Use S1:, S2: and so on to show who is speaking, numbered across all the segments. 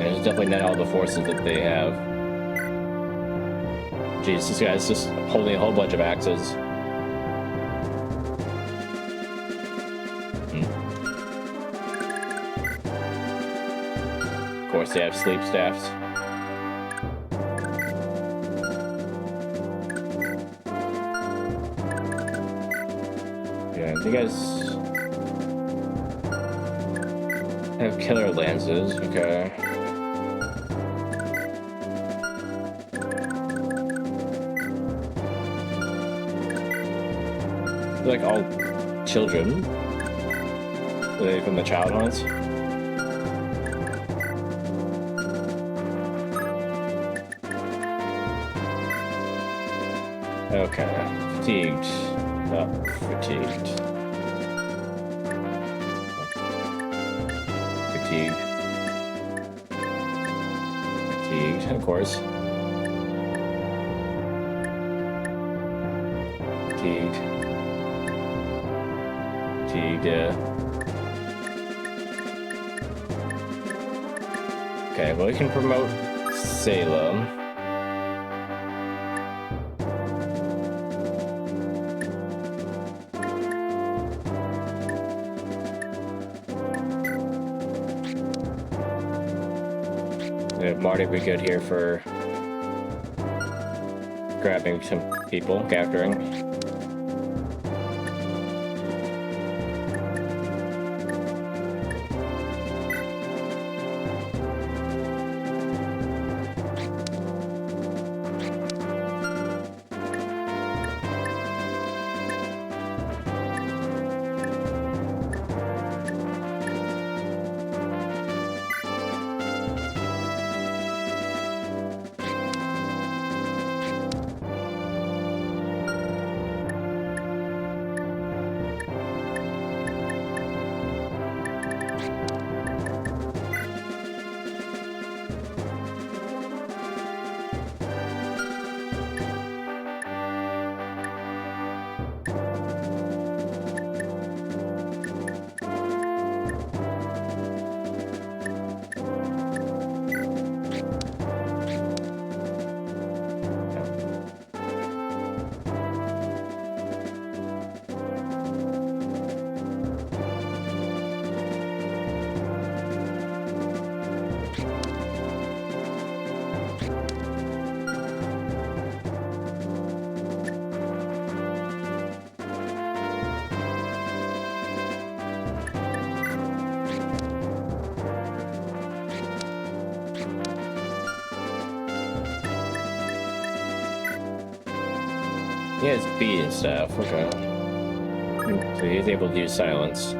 S1: And it's definitely not all the forces that they have. Jeez, this guy's just holding a whole bunch of axes. Of course, they have sleep staffs. Yeah, you guys have killer lances. Okay. They're like all children. Are they from the child hunts? Okay. Fatigued. Not fatigued. Fatigued. Fatigued, of course. Fatigued. Fatigued, yeah. Okay, well, we can promote Salem. Yeah, Marty would be good here for grabbing some people, capturing. He has beat and stuff, okay. So he's able to use silence.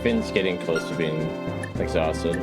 S1: Finn's getting close to being exhausted.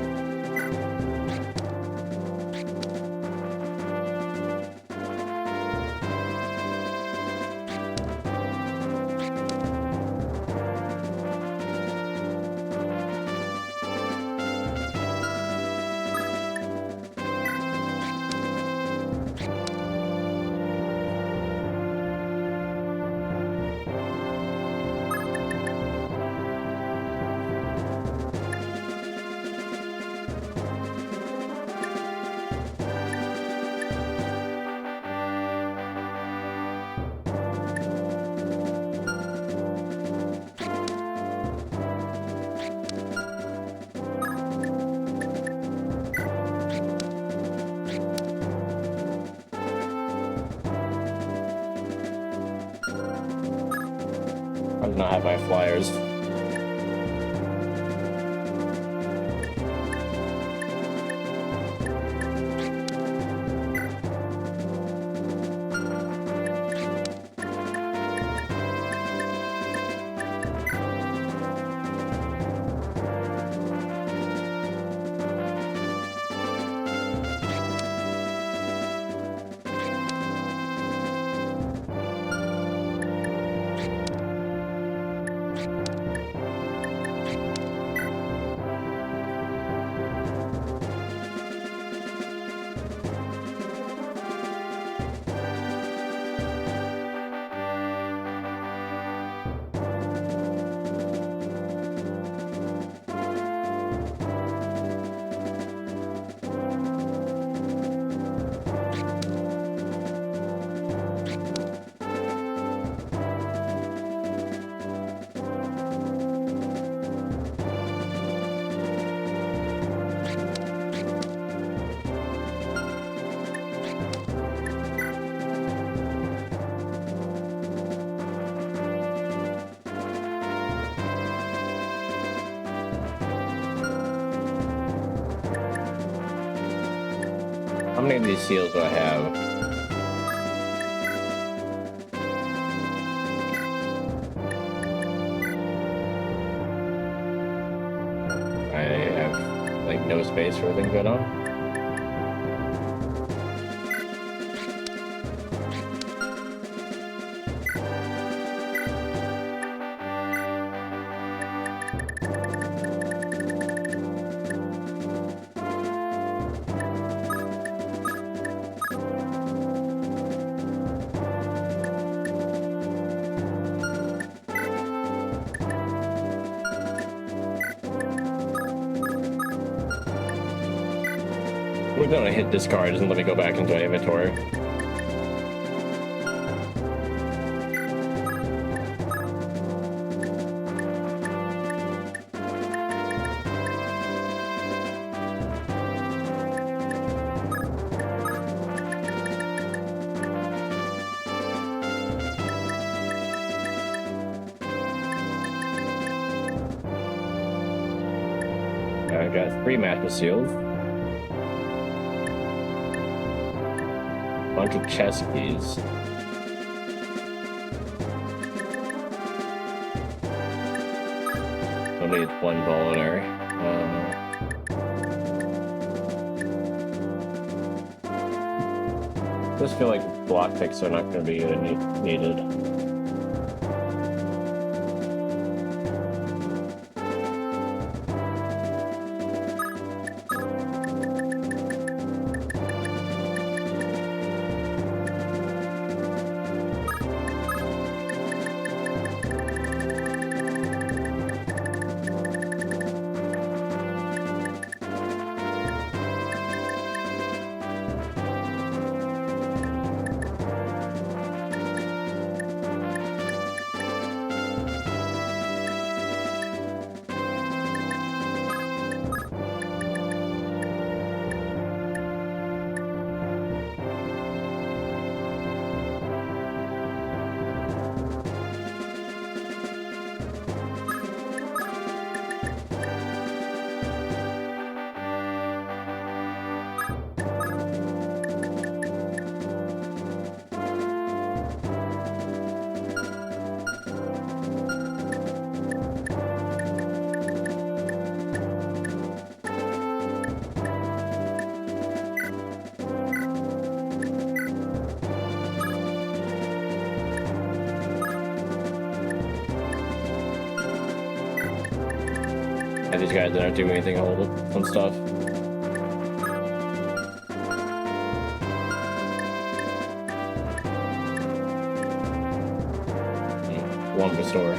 S1: I do not have my flyers. How many of these seals do I have? I have like no space for things going on. We're gonna hit this card, doesn't let me go back into my inventory. I got 3 master seals. Bunch of chess keys. Only need 1 voluntary. I just feel like block picks are not going to be needed. And these guys that aren't doing anything on stuff. One restore.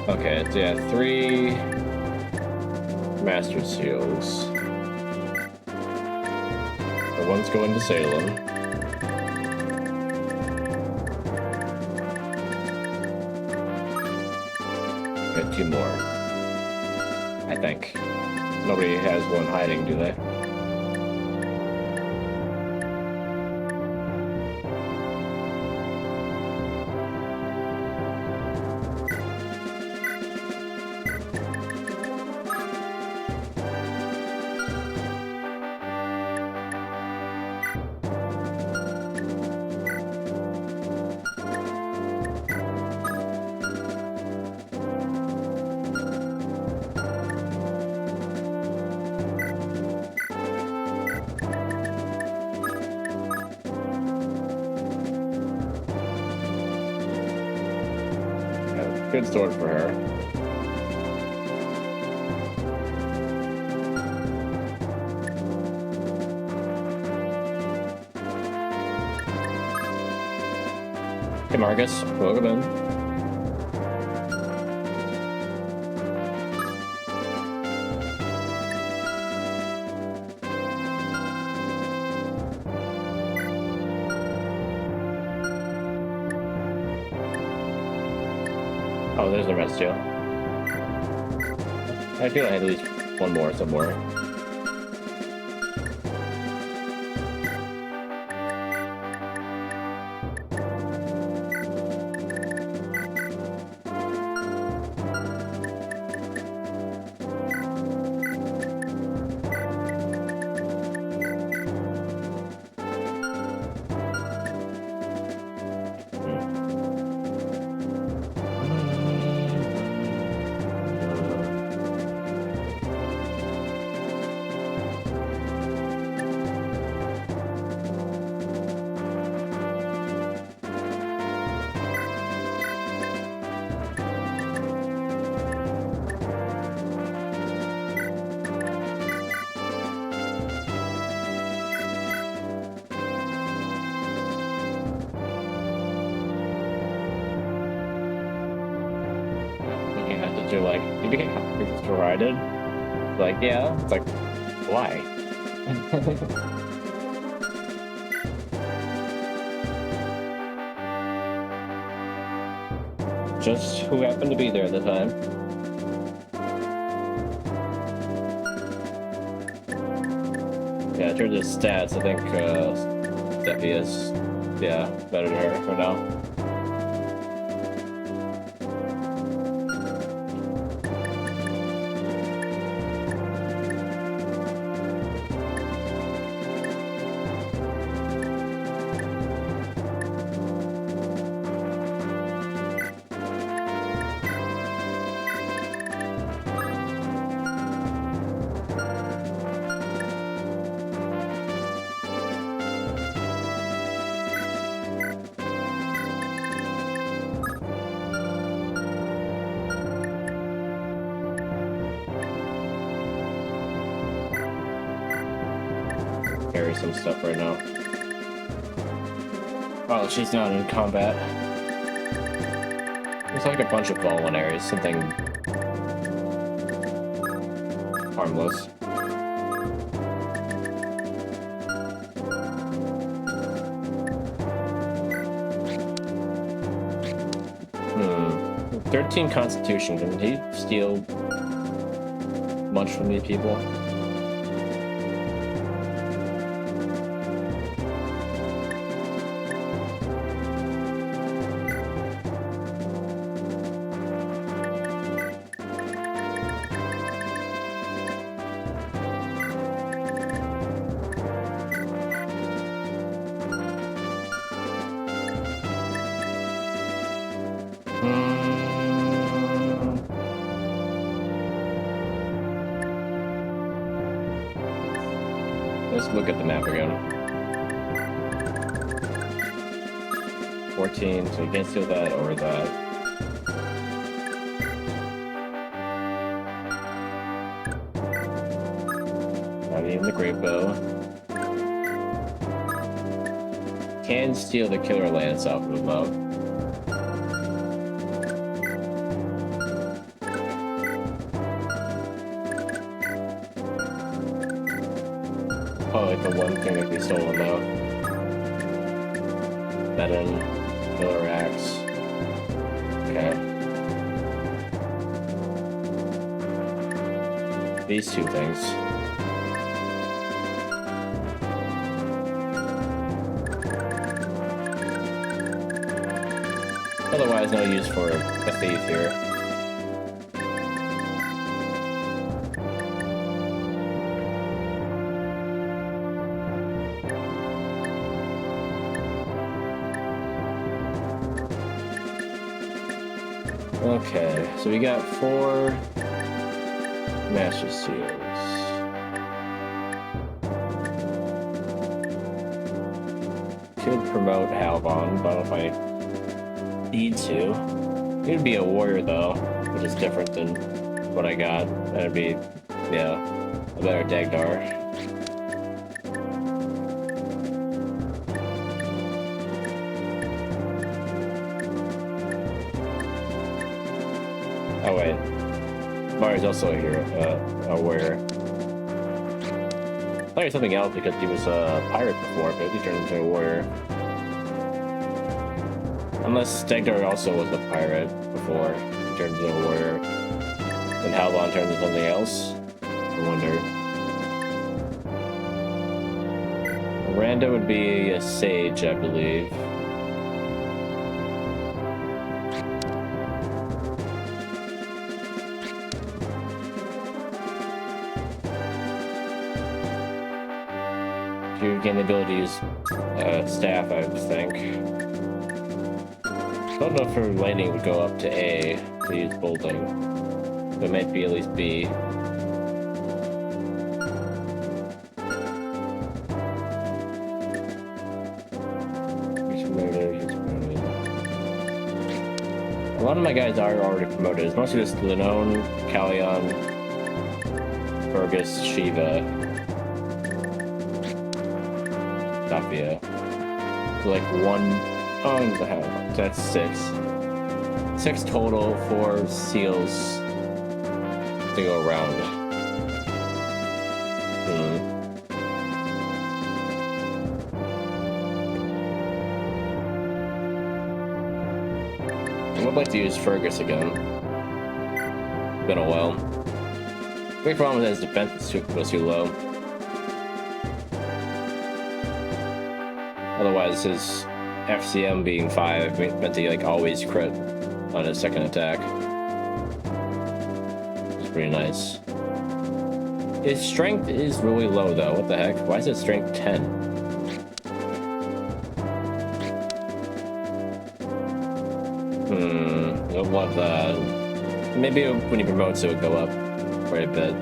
S1: Okay, so yeah, 3 Master Seals. The one's going to Salem. Got 2 more. I think. Nobody has one hiding, do they? Good sword for her. Hey Marcus, welcome in. Oh, there's the rest too. I feel I had at least one more somewhere. You're like, you get derided? Like, yeah. It's like, why? Just who happened to be there at the time. Yeah, in terms of stats, I think Steffi is, yeah, better than her for now. Carry some stuff right now. Oh, she's not in combat. There's like a bunch of vulneraries, something harmless. 13 Constitution. Can he steal much from these people? Let's look at the map again. 14, so you can't steal that or that. Not even the great bow. Can steal the killer lance off of the bow. probably like the one thing that we stolen though. Bedon, Killer Axe. Okay. These two things. Otherwise, no use for a thief here. Okay, so we got 4 Master Seals. Could promote Halvon, but I don't know if I need to. It'd be a warrior though, which is different than what I got. That'd be, yeah, a better Dagdar. Oh wait, Mario's also a hero, a warrior. I thought he was something else because he was a pirate before, but he turned into a warrior. Unless Dagdar also was a pirate before he turned into a warrior. Then Halvon turned into something else? I wonder. Randa would be a sage, I believe. You gain the ability to use staff, I think. I don't know if her lightning would go up to A to use bolting, but it might be at least B. A lot of my guys are already promoted. It's mostly just Linone, Kallion, Fergus, Shiva, Thracia. So like 1. Oh, so that's 6. 6 total, 4 seals to go around. I would like to use Fergus again. Been a while. Great problem is his defense was too low. Otherwise, his FCM being 5 meant to like always crit on his second attack. It's pretty nice. His strength is really low though. What the heck? Why is it strength 10? I don't love that. Maybe when he promotes it would go up quite a bit.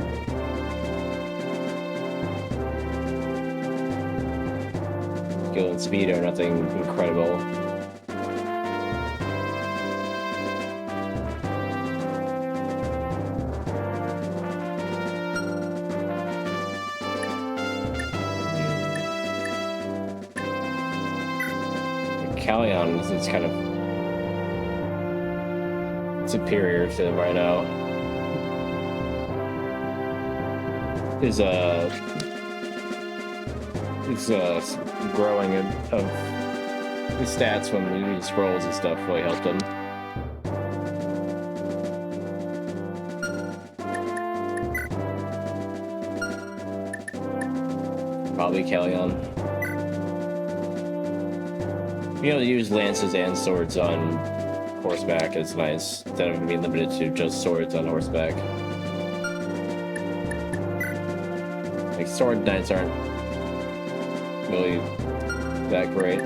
S1: Skill and speed are nothing incredible. Kallion is kind of superior to him right now. His growing of his stats when he scrolls and stuff really helped him. Probably Kallion. Being able to use lances and swords on horseback is nice, instead of being limited to just swords on horseback. Like, sword knights aren't really that great.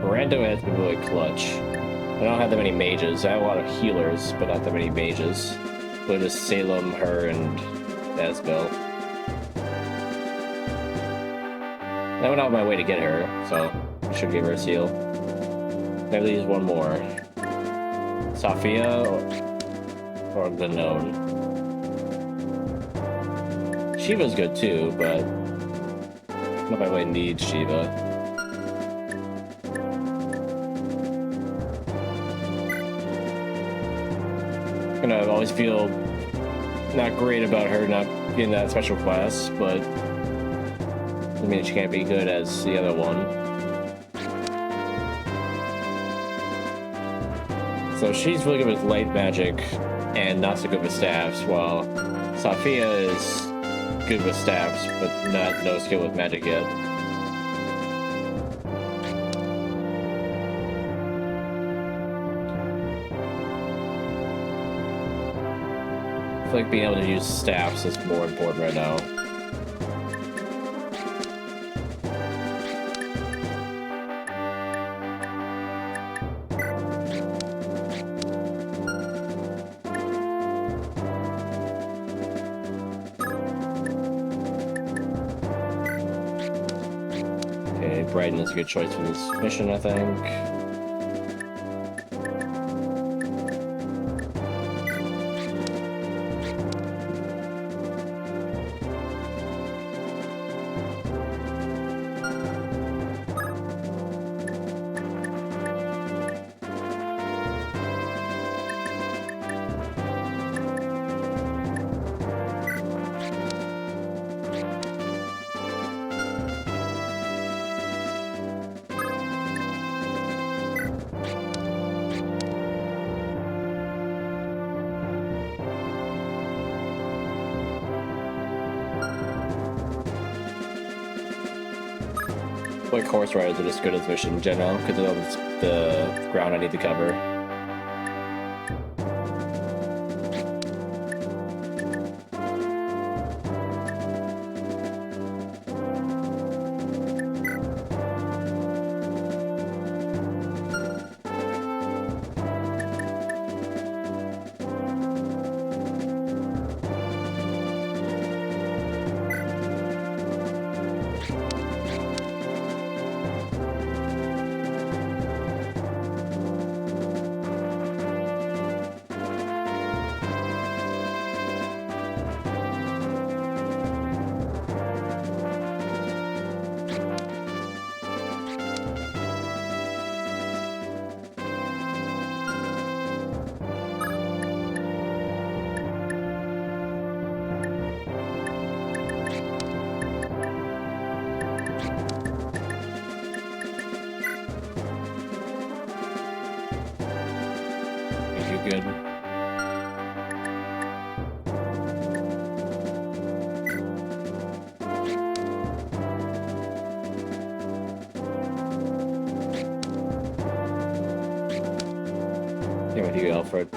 S1: Rando has been really clutch. I don't have that many mages. I have a lot of healers, but not that many mages. But just Salem, her, and Asbel. I went out of my way to get her, so I should give her a seal. Maybe use one more. Sophia or the known. Shiva's good too, but I don't know if I really need Shiva. I always feel not great about her not getting that special class, but I mean she can't be good as the other one. So she's really good with light magic and not so good with staffs, while Sophia is good with staffs, but no skill with magic yet. I feel like being able to use staffs is more important right now. Brighton is a good choice for this mission, I think. Like horse riders are just good at this mission in general because of the ground I need to cover. Good. Same with you, Alfred.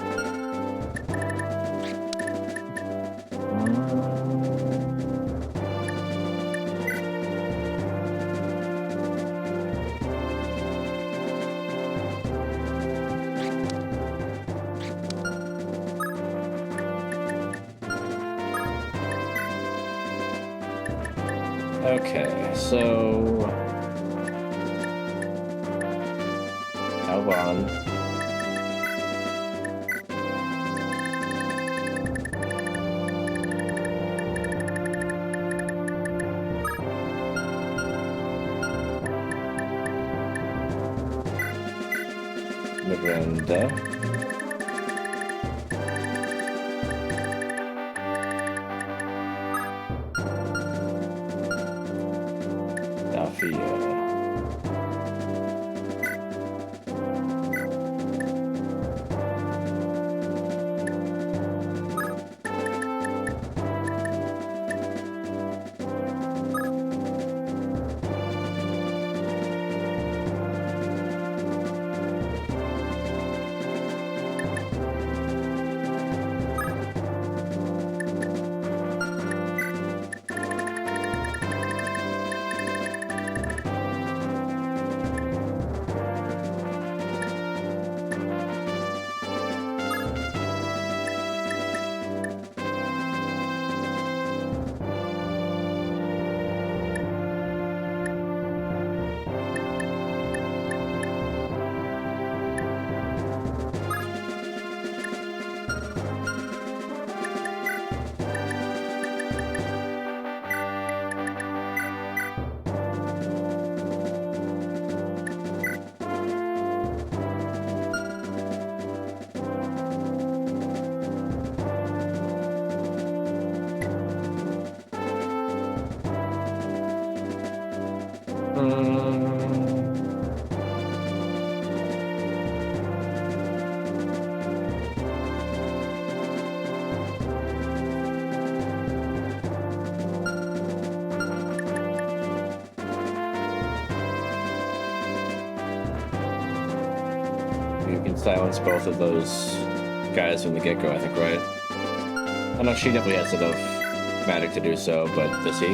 S1: Okay, so Alban. Miranda. silence both of those guys from the get-go, I think, right? I know she definitely has enough magic to do so, but does he?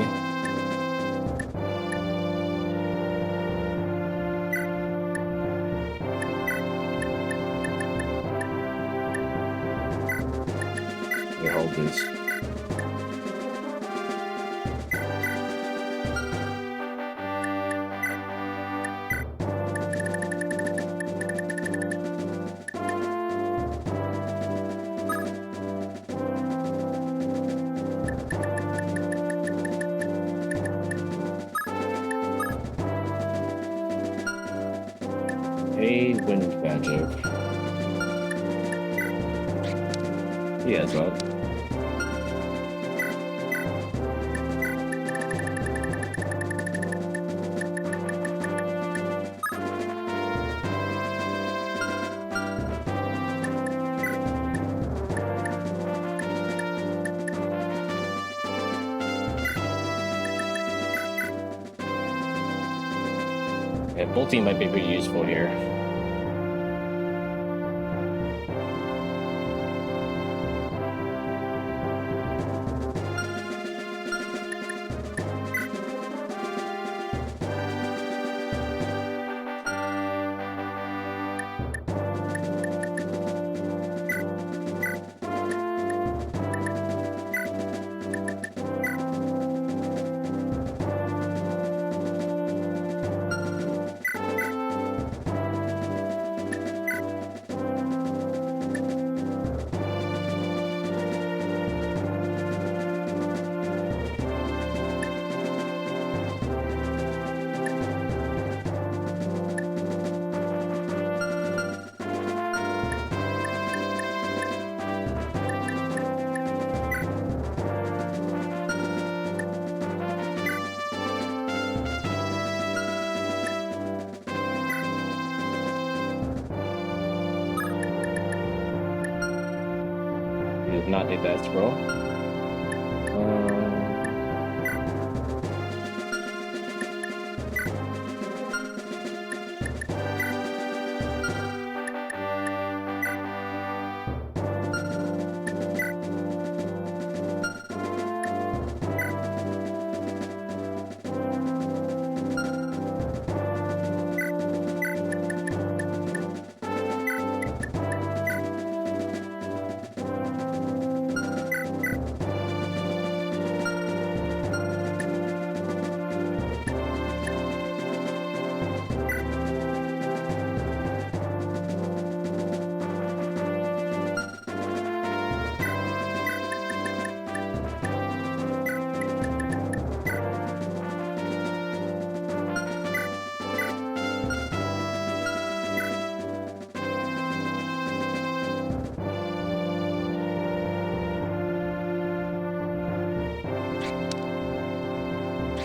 S1: Here, hold these. Wind magic. Yeah, as well. Yeah, bolting might be pretty useful here. Did not need that scroll.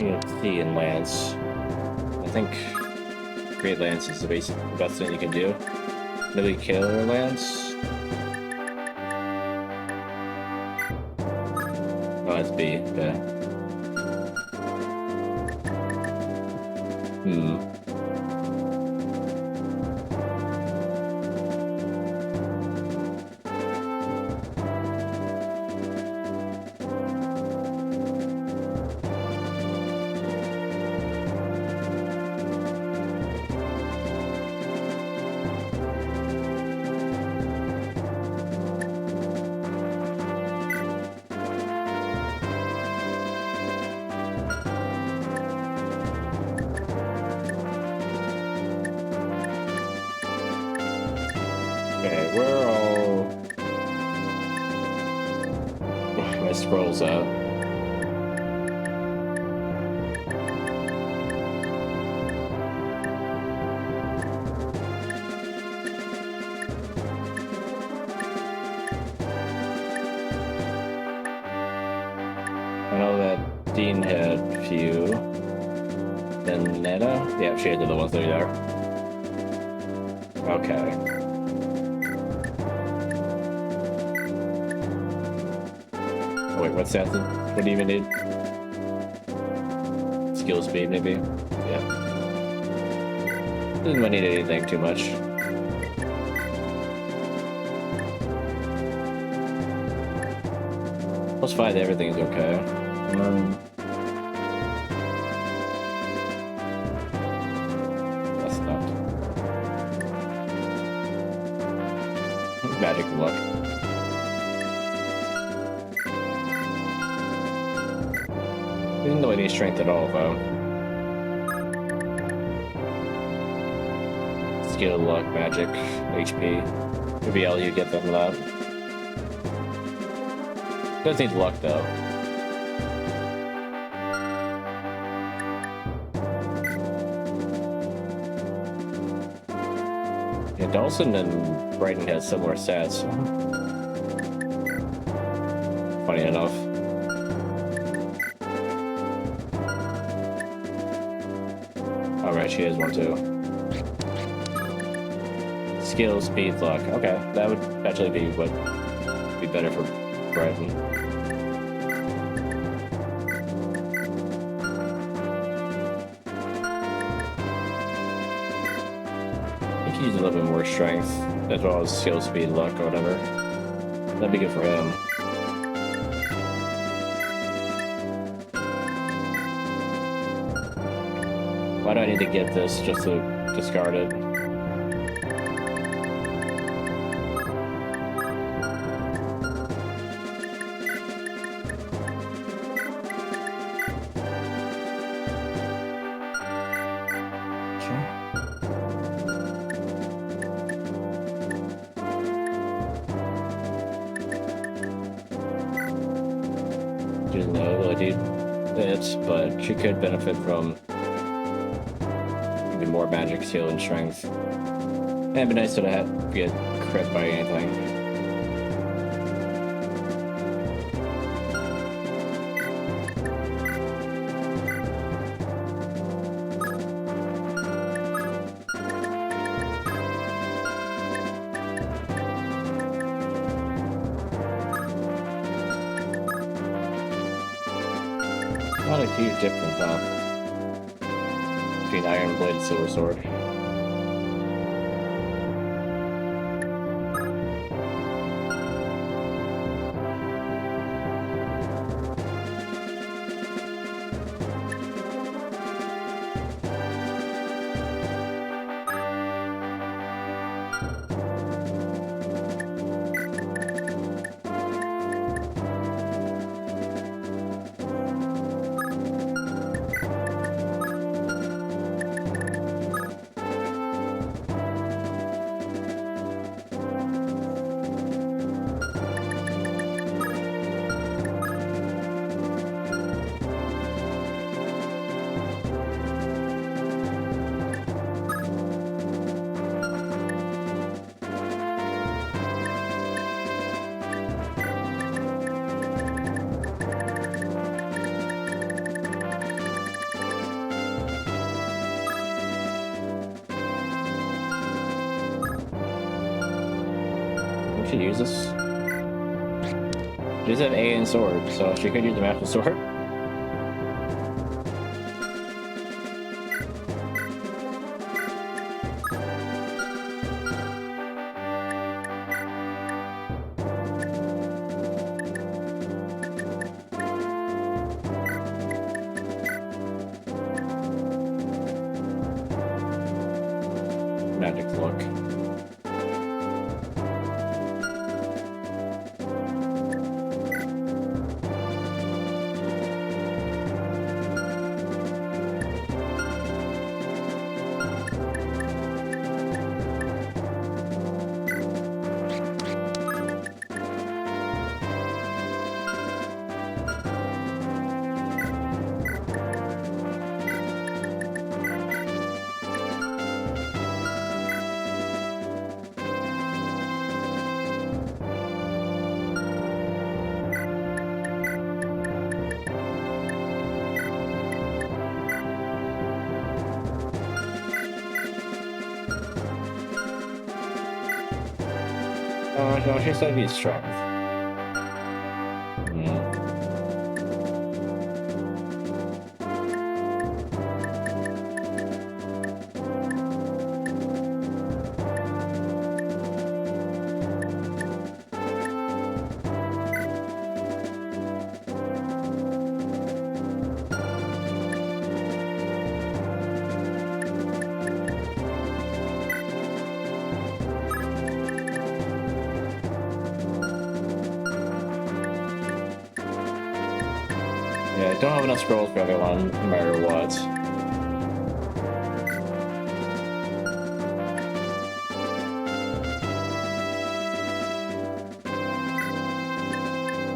S1: Let's see, in Lance. I think Great Lance is the best thing you can do. Maybe Killer Lance? Oh, that's B, okay. Okay, where are all my scrolls at? I know that Dean had a few. Then Netta? Yeah, she had the ones that are there. Okay. Wait, what's that? What do you even need? Skill speed, maybe? Yeah. Doesn't really need anything too much. +5 to everything's okay. That's not. Magic luck. He didn't know any strength at all, though. Skill, luck, magic, HP. Maybe all you get from that. Does need luck, though. Yeah, Dawson and Brighton has similar stats. Funny enough. Alright, she has one too. Skill, speed, luck. Okay, that would actually be what would be better for Brighton. I think he needs a little bit more strength, as well as skill, speed, luck, or whatever. That'd be good for him. Why do I need to get this just to discard it? She doesn't know ability it, but she could benefit from even more magic, skill, and strength. And it'd be nice to get crit by anything. Not a huge difference, between Iron Blade and Silver Sword. She uses. She does have A in sword, so she could use the magical sword. Magic look. No, she said he's strength. Yeah, I don't have enough scrolls for everyone, no matter what.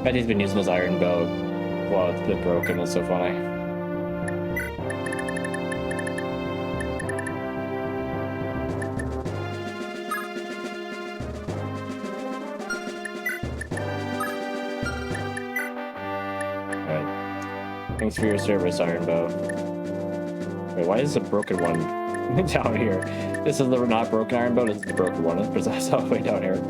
S1: Bet he's been using his iron bow while it's been broken. It's so funny. Alright. Thanks for your service, iron bow. Wait, why is the broken one down here? This is the not broken iron bow, this is the broken one. It's all the way down here.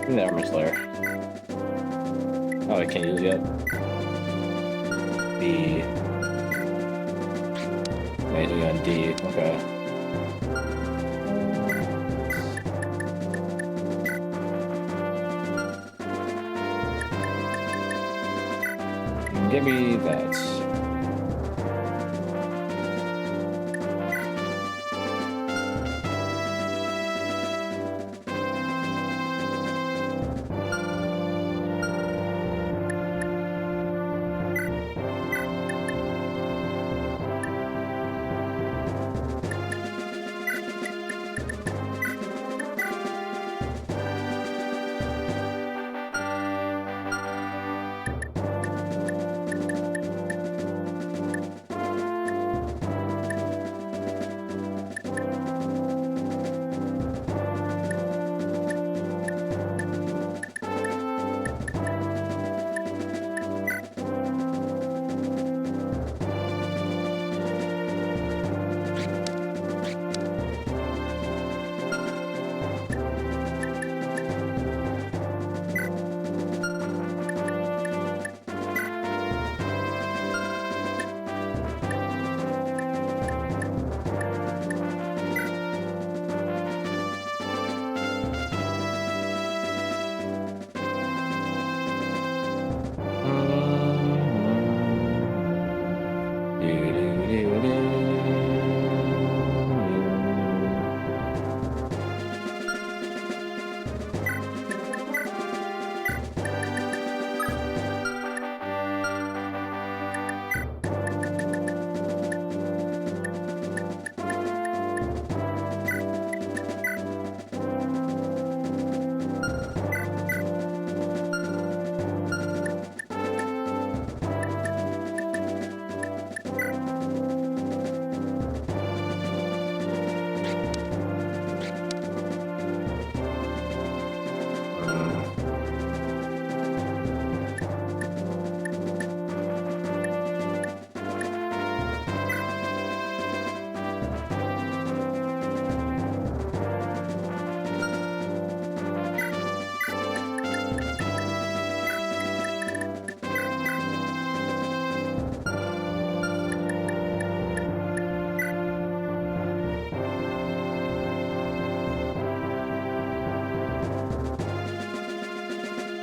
S1: The armor slayer. Oh, I can't use it yet. B. Amazing on D. Okay. Give me that.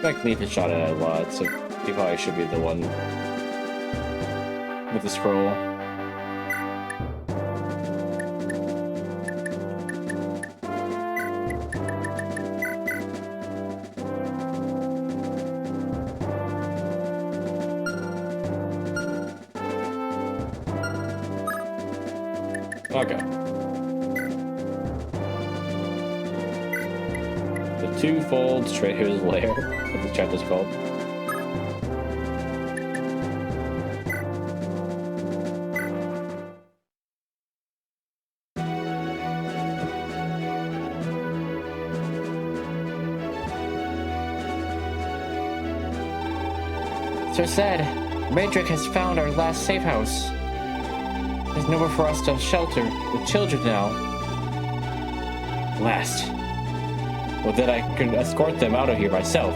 S1: I think Leif has shot at it a lot, so he probably should be the one with the scroll. Okay. Twofold Traitor's Lair. What this chapter's called.
S2: Sir said, Radric has found our last safe house. There's nowhere for us to shelter the children now.
S1: Last. Well, then I could escort them out of here myself.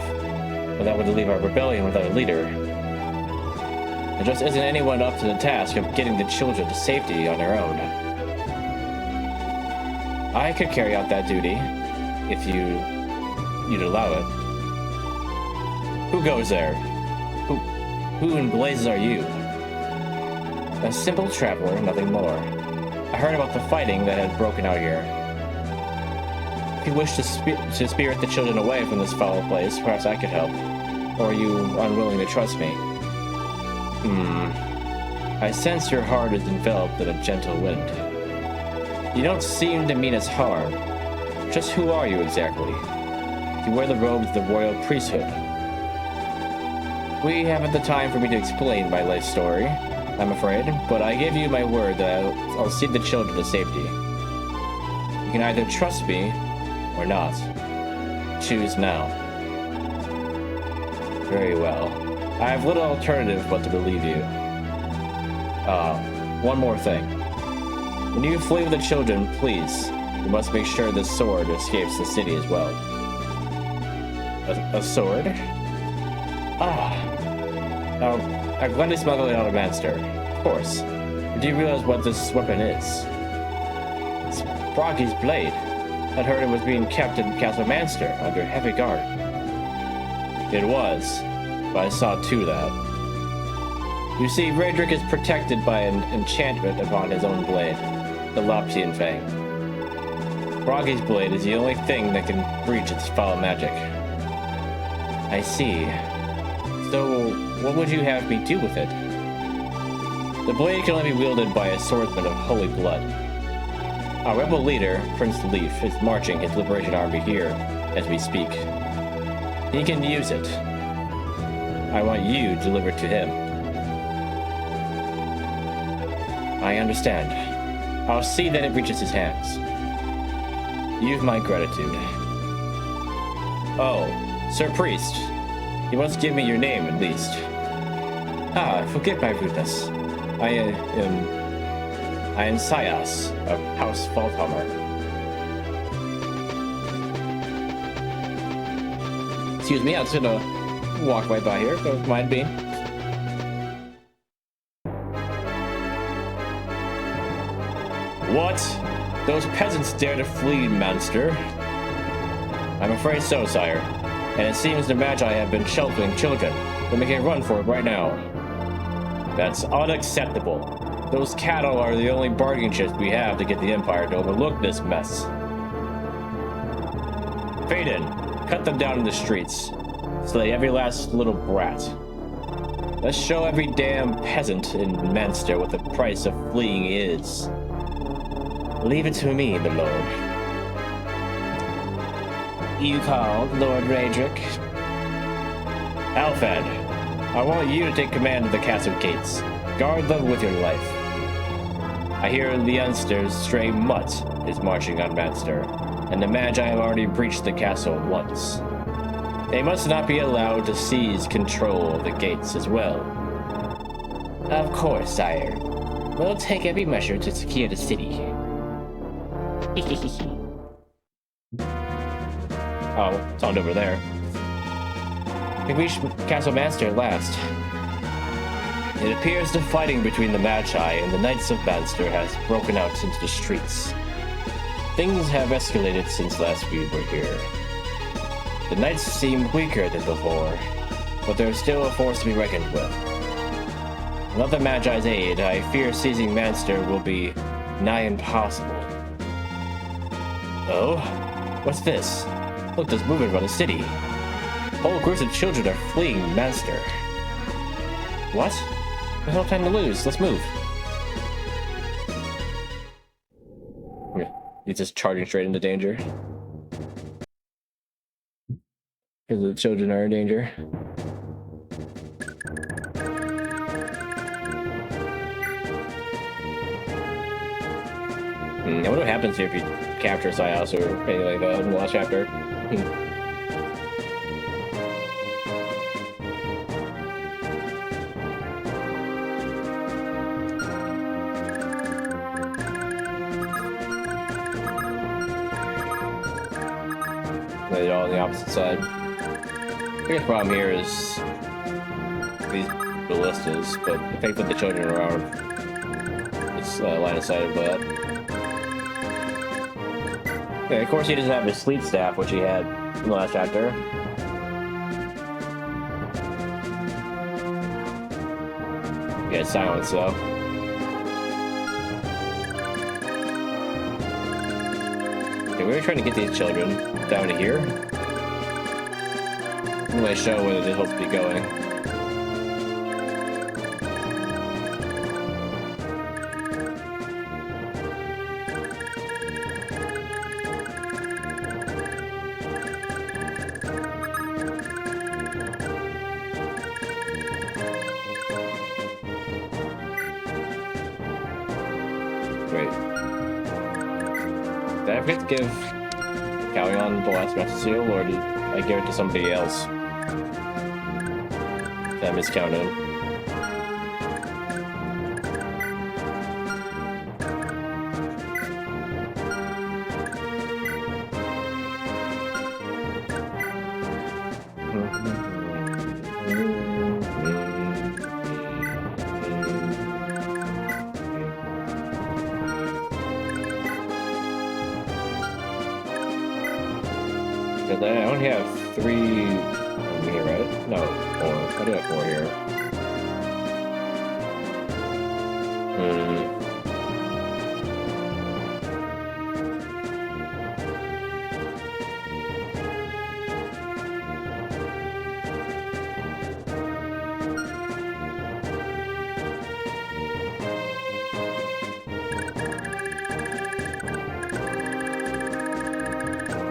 S1: But that would leave our rebellion without a leader. There just isn't anyone up to the task of getting the children to safety on their own. I could carry out that duty, if you'd allow it. Who goes there? Who in blazes are you? A simple traveler, nothing more. I heard about the fighting that had broken out here. If you wish to spirit the children away from this foul place, perhaps I could help. Or are you unwilling to trust me? I sense your heart is enveloped in a gentle wind. You don't seem to mean us harm. Just who are you exactly? You wear the robes of the royal priesthood. We haven't the time for me to explain my life story, I'm afraid, but I give you my word that I'll see the children to safety. You can either trust me or not. Choose now. Very well. I have little alternative but to believe you. One more thing. When you flee with the children, please, you must make sure this sword escapes the city as well. A sword? I'm glad they smuggled it out of Manster. Of course. But do you realize what this weapon is? It's Broggy's blade. I'd heard it was being kept in Castle Manster under heavy guard. It was, but I saw to that. You see, Radric is protected by an enchantment upon his own blade, the Loptian Fang. Broggy's blade is the only thing that can breach its foul magic. I see. So, what would you have me do with it? The blade can only be wielded by a swordsman of holy blood. Our rebel leader, Prince Leif, is marching his liberation army here as we speak. He can use it. I want you delivered to him. I understand. I'll see that it reaches his hands. You've my gratitude. Oh, Sir Priest. You must give me your name, at least. Forgive my rudeness. I am Sias, of House Falthammer. Excuse me, I was gonna walk right by here, don't mind me. What? Those peasants dare to flee Manster? I'm afraid so, sire. And it seems the Magi have been sheltering children. They're making a run for it right now. That's unacceptable. Those cattle are the only bargaining chips we have to get the Empire to overlook this mess. Faden, cut them down in the streets. Slay every last little brat. Let's show every damn peasant in Manster what the price of fleeing is. Leave it to me, my lord. You called, Lord Radric? Alfred, I want you to take command of the castle gates. Guard them with your life. I hear Leonster's stray mutt is marching on Manster, and the Magi have already breached the castle once. They must not be allowed to seize control of the gates as well. Of course, sire. We'll take every measure to secure the city. Oh, it's on over there. We reached Castle Manster at last. It appears the fighting between the Magi and the Knights of Manster has broken out into the streets. Things have escalated since last we were here. The Knights seem weaker than before, but they're still a force to be reckoned with. Without the Magi's aid, I fear seizing Manster will be nigh impossible. Oh? What's this? Look, there's movement around the city. Whole groups of children are fleeing Manster. What? There's no time to lose. Let's move. He's just charging straight into danger. Because the children are in danger. I wonder what happens here if you capture Sias or anything like that in the last chapter. They're all on the opposite side. The biggest problem here is these ballistas, but if they put the children around, it's line of sight of that. Okay, of course he doesn't have his sleep staff, which he had in the last chapter. Yeah, silence though. Okay, we were trying to get these children down to here. I'm going to show where they're supposed to be going. Wait. Did I forget to give Callion the last master seal, or did I give it to somebody else? That miscounted him. Because I only have 3 here, right? No, 4. I do have 4 here.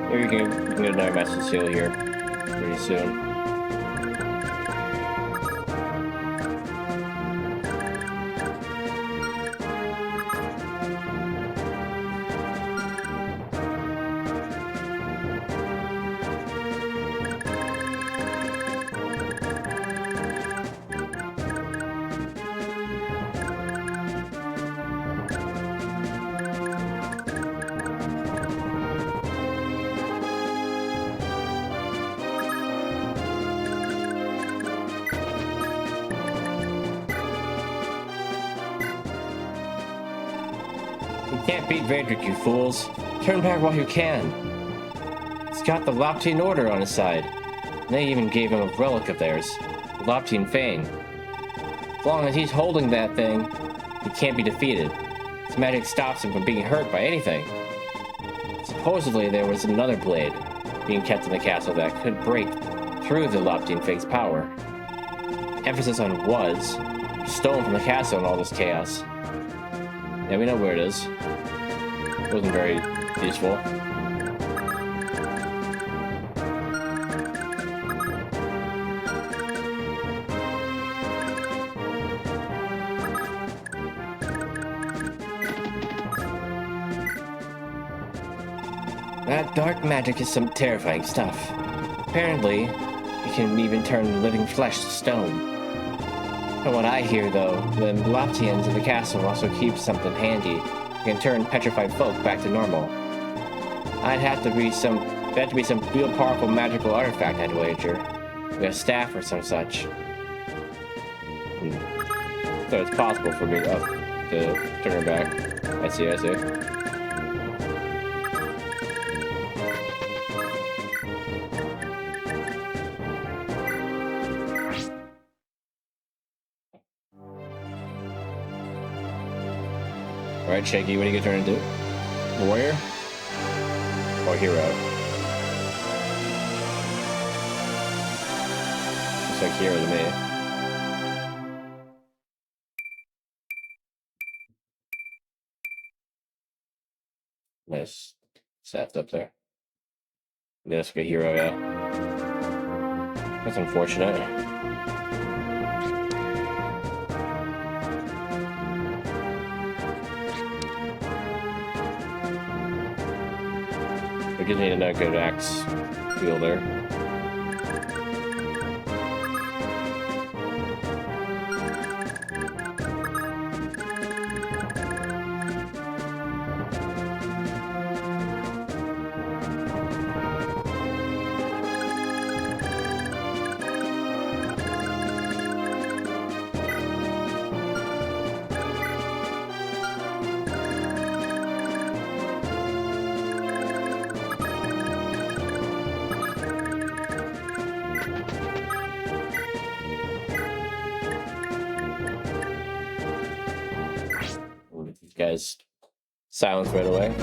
S1: Maybe we can get another master seal here pretty soon. You can't beat Vadric, you fools. Turn back while you can. He's got the Loptine Order on his side. And they even gave him a relic of theirs, the Loptine Fane. As long as he's holding that thing, he can't be defeated. His magic stops him from being hurt by anything. Supposedly there was another blade being kept in the castle that could break through the Loptine Fane's power. Emphasis on was, stolen from the castle in all this chaos. Yeah, we know where it is. It wasn't very useful. That dark magic is some terrifying stuff. Apparently, it can even turn living flesh to stone. From what I hear, though, the Loptians of the castle also keep something handy that can turn petrified folk back to normal. It'd have to be some real powerful magical artifact, I'd wager. Like a staff or some such. So it's possible for me to turn her back. I see. Alright, Shaky, what are you gonna turn into? Warrior? Or hero? Looks like hero to me. Nice. Sapped up there. Yeah, that's like a hero, yeah. That's unfortunate. We just need another good axe wielder. These guys silence right away.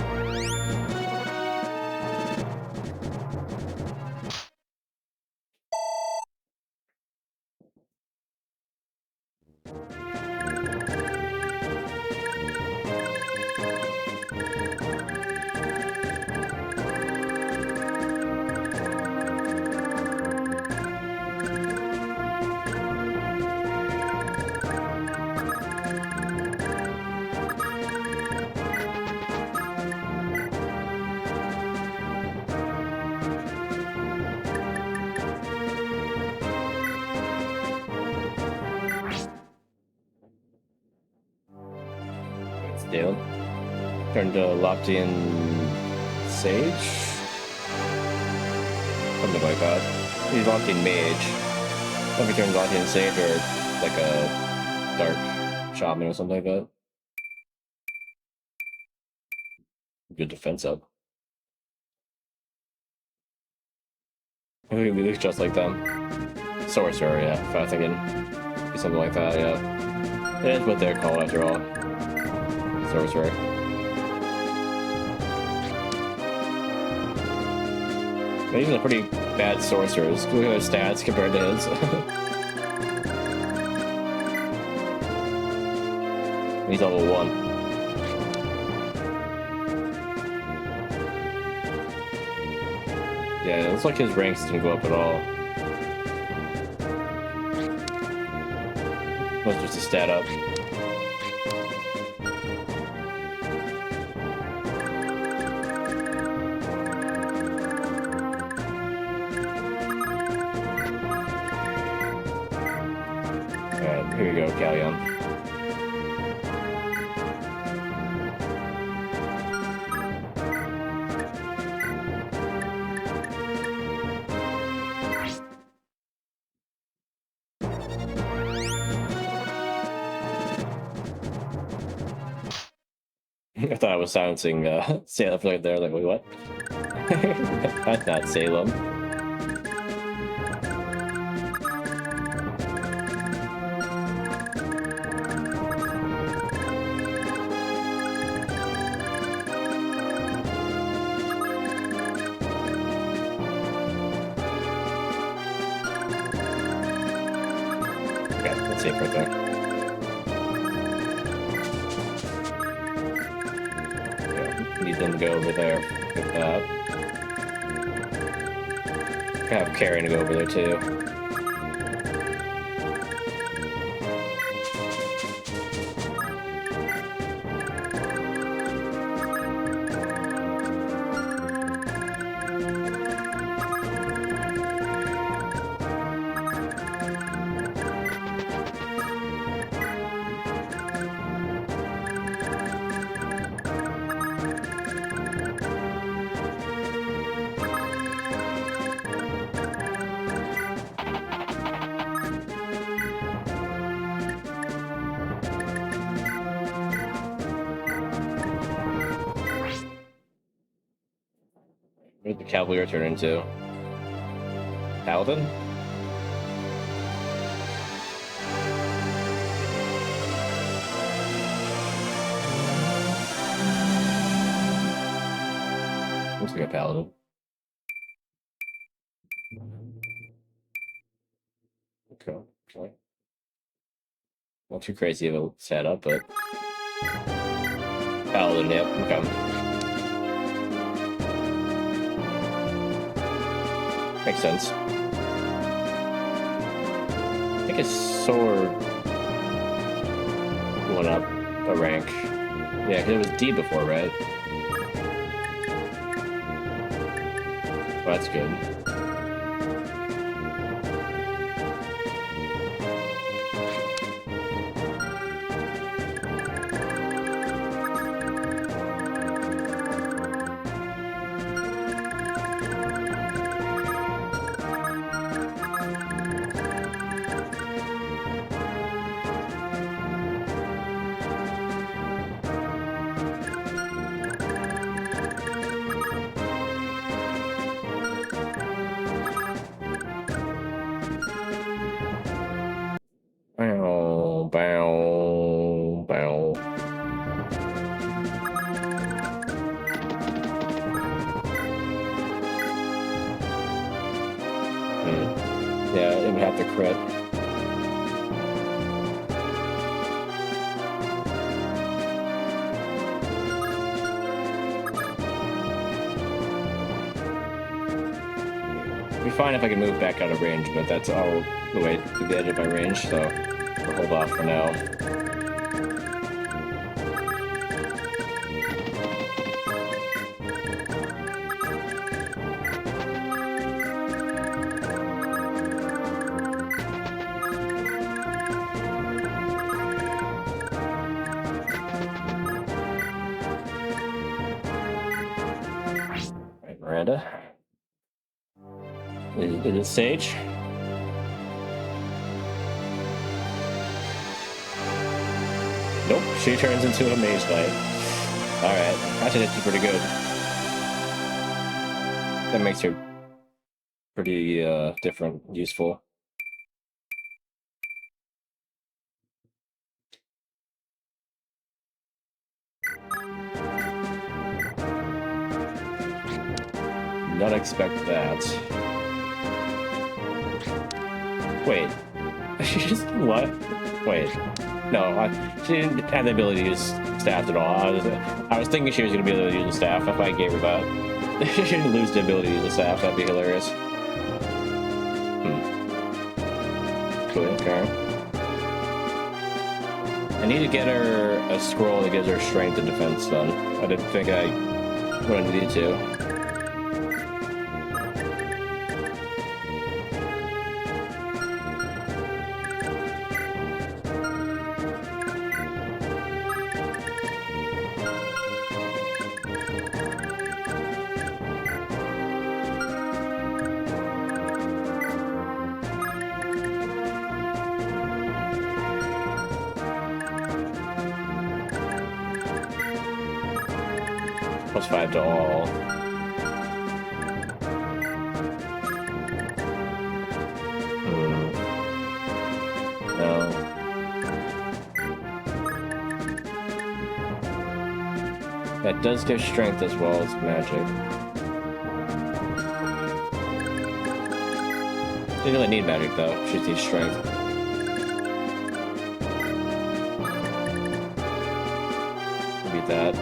S1: Dale. Turned to Loptian Sage? Something like that. He's Loptian Mage. If he turns Loptian Sage or like a Dark Shaman or something like that. Good defense up. He looks just like them. Sorcerer, yeah, if I was thinking something like that, yeah. It is what they're called after all. Sorcerer. These are pretty bad sorcerers. Look at their stats compared to his. He's level 1. Yeah, it looks like his ranks didn't go up at all. Was just a stat up. Alright, here we go, Galleon. I thought I was silencing Seliph right there, like, wait, what? That's not Salem. Okay, that's safe right there. Need them to go over there with that. Have Karen to go over there too. What did the Cavalier turn into? Paladin? Looks like a Paladin. Okay. Not too crazy of a setup, but Paladin, yep, okay. Makes sense. think his sword went up a rank. Yeah, because it was D before, right? Well, that's good. Bow, bow, bow. Yeah, it would have to crit. It'd be fine if I could move back out of range, but that's all the way to the edge of my range, so we'll hold off for now. Right, Miranda. Is it Sage? Nope, she turns into a mage knight. Alright, actually that's pretty good. That makes her pretty different, useful. Not expect that. Wait. She just what? Wait. No, she didn't have the ability to use staff at all. I was thinking she was going to be able to use the staff if I gave her that. She didn't lose the ability to use the staff. That'd be hilarious. Cool, okay. I need to get her a scroll that gives her strength and defense done. I didn't think I would need to. +5 to all. No. That does give strength as well as magic. Didn't really need magic though, she needs strength. Beat that.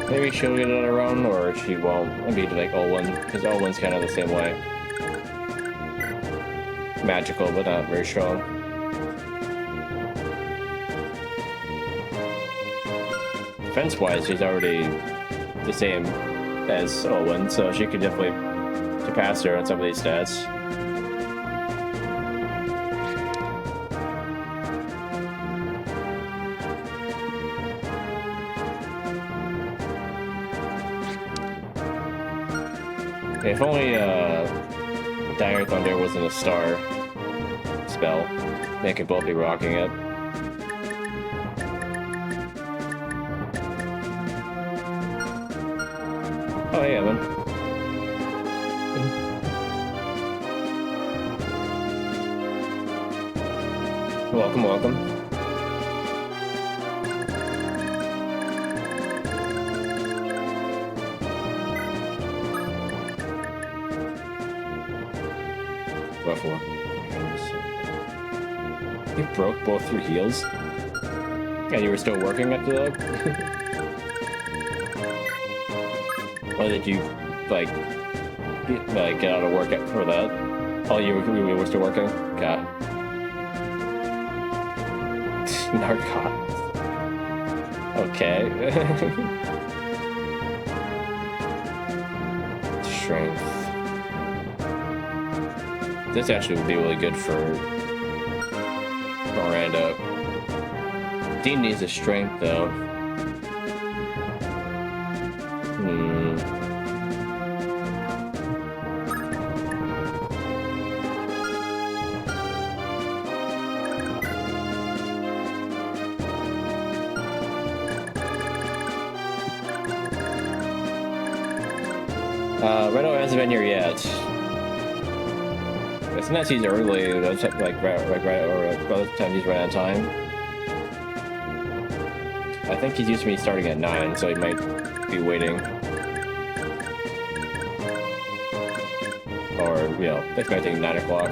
S1: Maybe she'll get it on her own, or she won't. Maybe like Olwen, because Olwen's kind of the same way. Magical, but not very strong. Defense-wise, she's already the same as Olwen, so she could definitely surpass her on some of these stats. If only Dire Thunder wasn't a star spell, they could both be rocking it. Oh hey, Evan. Welcome, welcome. Rough one. You broke both your heels? And you were still working at the... Or did you, like, get out of work for that. Oh, you were still working? Okay. Narcotics. Okay. Strength. This actually would be really good for Miranda. Dean needs a strength though. Renault hasn't been here yet. Sometimes he's early, like right or other times he's right on time. I think he's used to me starting at 9, so he might be waiting. Or, you know, expecting 9 o'clock.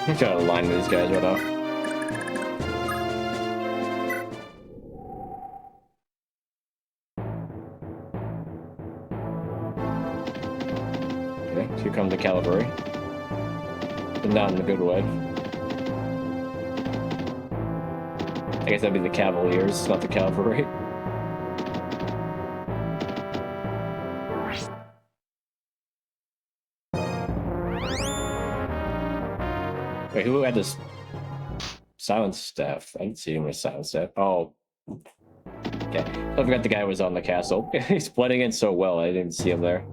S1: I'm trying to line these guys right now. Okay, here comes the cavalry. But not in a good way. I guess that'd be the Cavaliers, not the cavalry. Wait, who had this silence staff? I didn't see him with silence staff. Oh. Okay. I forgot the guy was on the castle. He's blending in so well, I didn't see him there.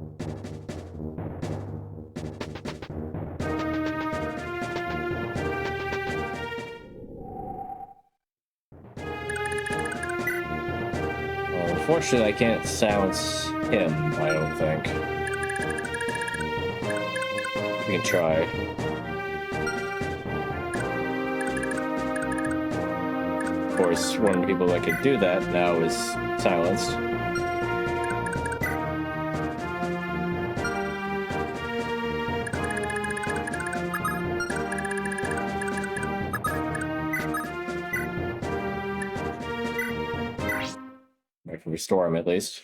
S1: Well, unfortunately, I can't silence him, I don't think. We can try. Of course, one of the people that could do that now is silenced. I can restore him at least.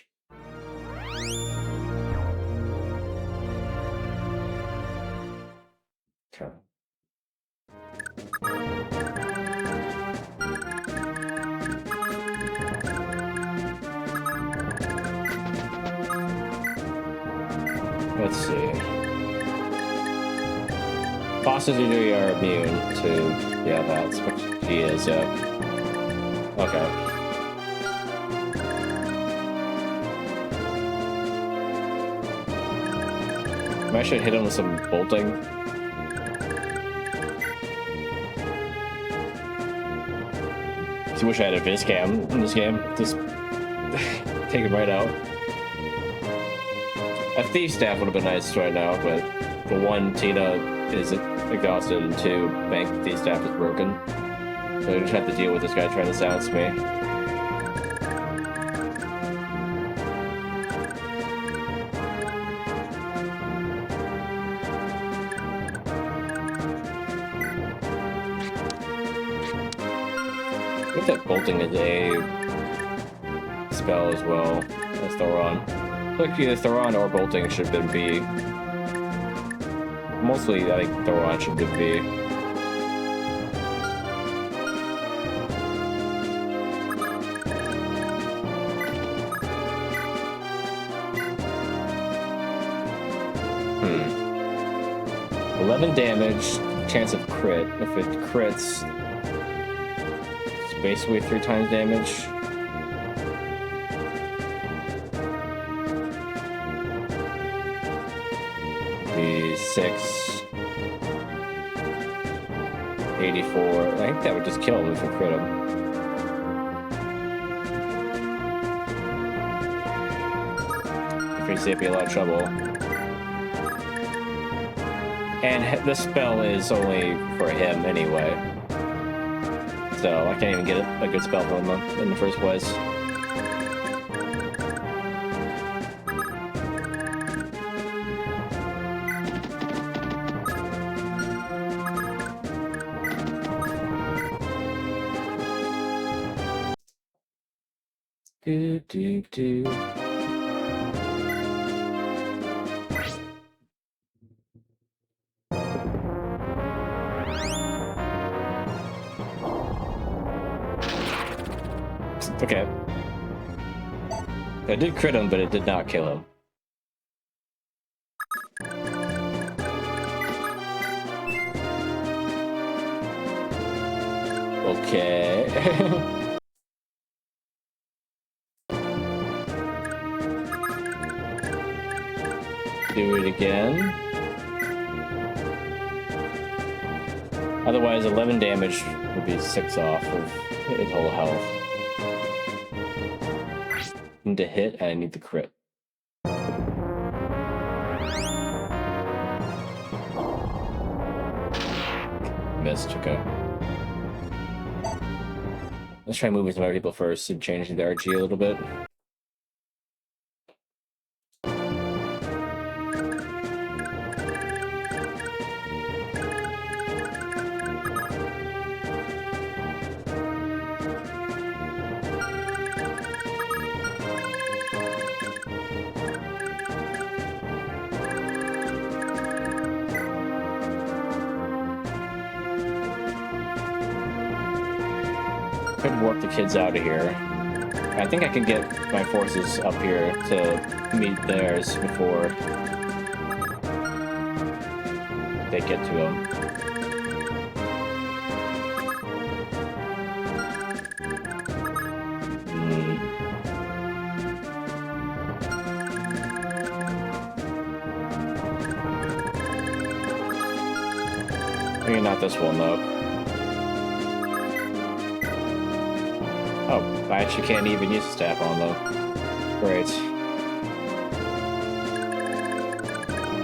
S1: Okay. Let's see. Bosses usually are immune to, yeah, that's what he is, yeah. Okay. I should hit him with some bolting. I wish I had a Viz cam in this game. Just take him right out. A thief staff would have been nice right now, but for one, Tina is exhausted, and two, bank thief staff is broken. So I just have to deal with this guy trying to silence me. I think that bolting is a spell as well as Thoron. Like either Thoron or bolting should be B. Mostly, I think Thoron should be B. Hmm. 11 damage, chance of crit. If it crits, it's basically 3 times damage. Be 6, 8, 84. I think that would just kill him if we crit him. If we see it'd be a lot of trouble. And this spell is only for him anyway. So I can't even get a good spell from him in the first place. Do, do, do. Okay. I did crit him, but it did not kill him. Okay. Do it again. Otherwise, 11 damage would be 6 off of his whole health. I need to hit, and I need the crit. Missed, okay. Let's try moving some other people first and changing the RG a little bit. Could work the kids out of here. I think I can get my forces up here to meet theirs before they get to them. Maybe not this one though. Oh, I actually can't even use the staff on though. Great.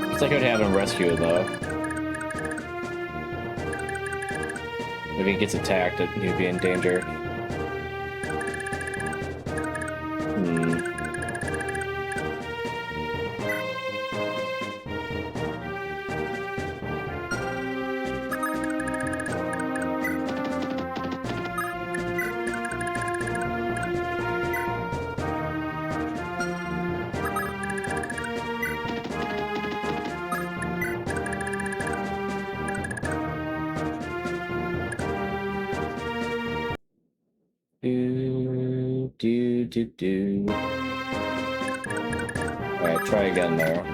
S1: Looks like I would have him rescue though. If he gets attacked, he'd be in danger. Do. Alright, try again there.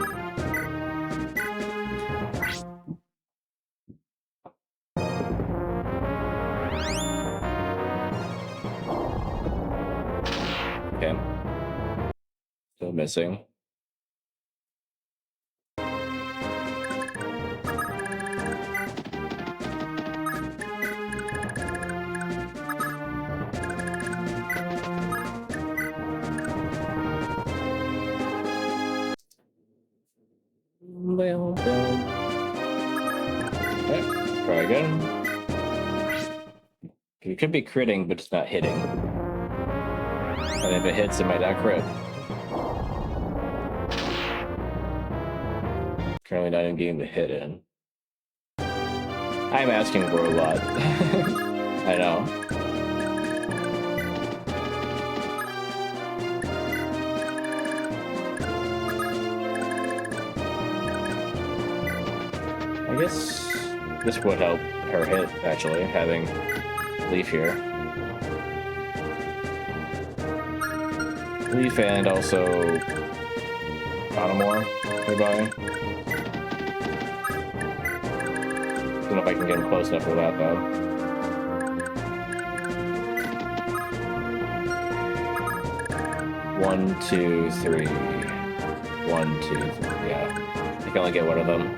S1: Okay. Still missing. Okay, try again. You could be critting, but it's not hitting. And if it hits, it might not crit. Currently not even getting the hit in. I'm asking for a lot. I know. I guess this would help her hit, actually, having Leif here. Leif and also Automore nearby. Don't know if I can get him close enough for that, though. One, two, three. 1, 2, 3. Yeah. I can only get one of them.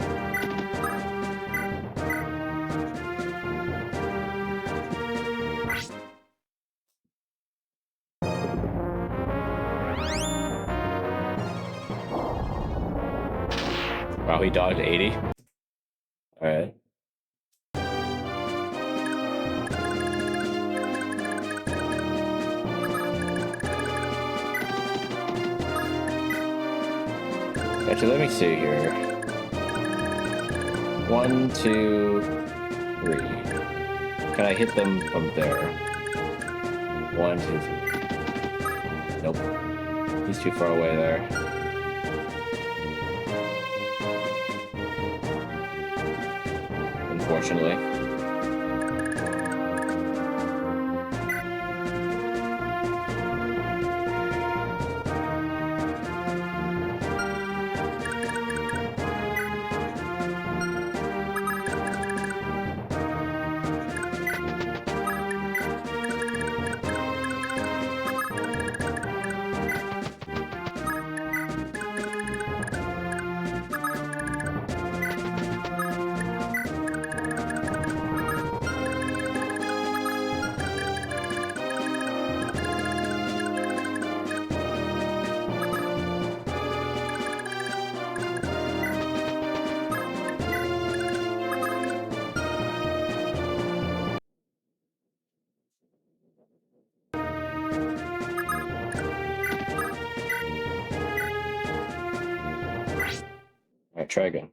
S1: Wow, he dodged 80. Alright. Actually, let me see here. 1, 2, 3. Can I hit them from there? 1, 2, 3. Nope. He's too far away there. Unfortunately. Alright, try again.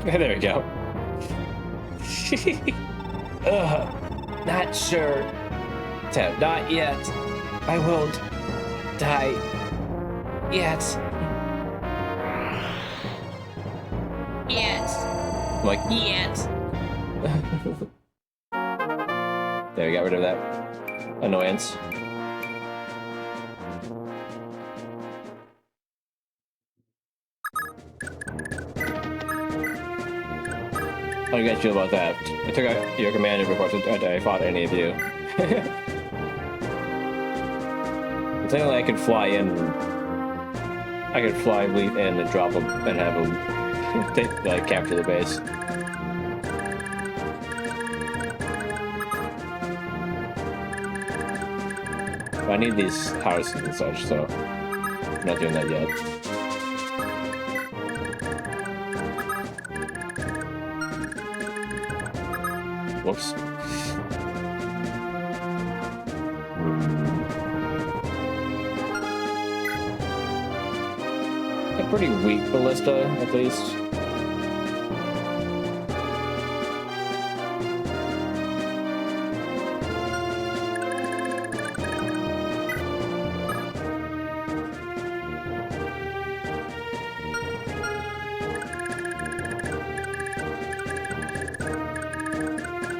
S1: There we go.
S2: Not sure. Tab, not yet. I won't die yet. Yes.
S1: Like,
S2: Yes.
S1: there, we got rid of that annoyance. How do you guys feel about that? I took out your commander before I fought any of you. It's only like I could fly in. I could fly Leif in and drop him and have him like capture the base. But I need these houses and such, so I'm not doing that yet. Whoops. A pretty weak ballista, at least.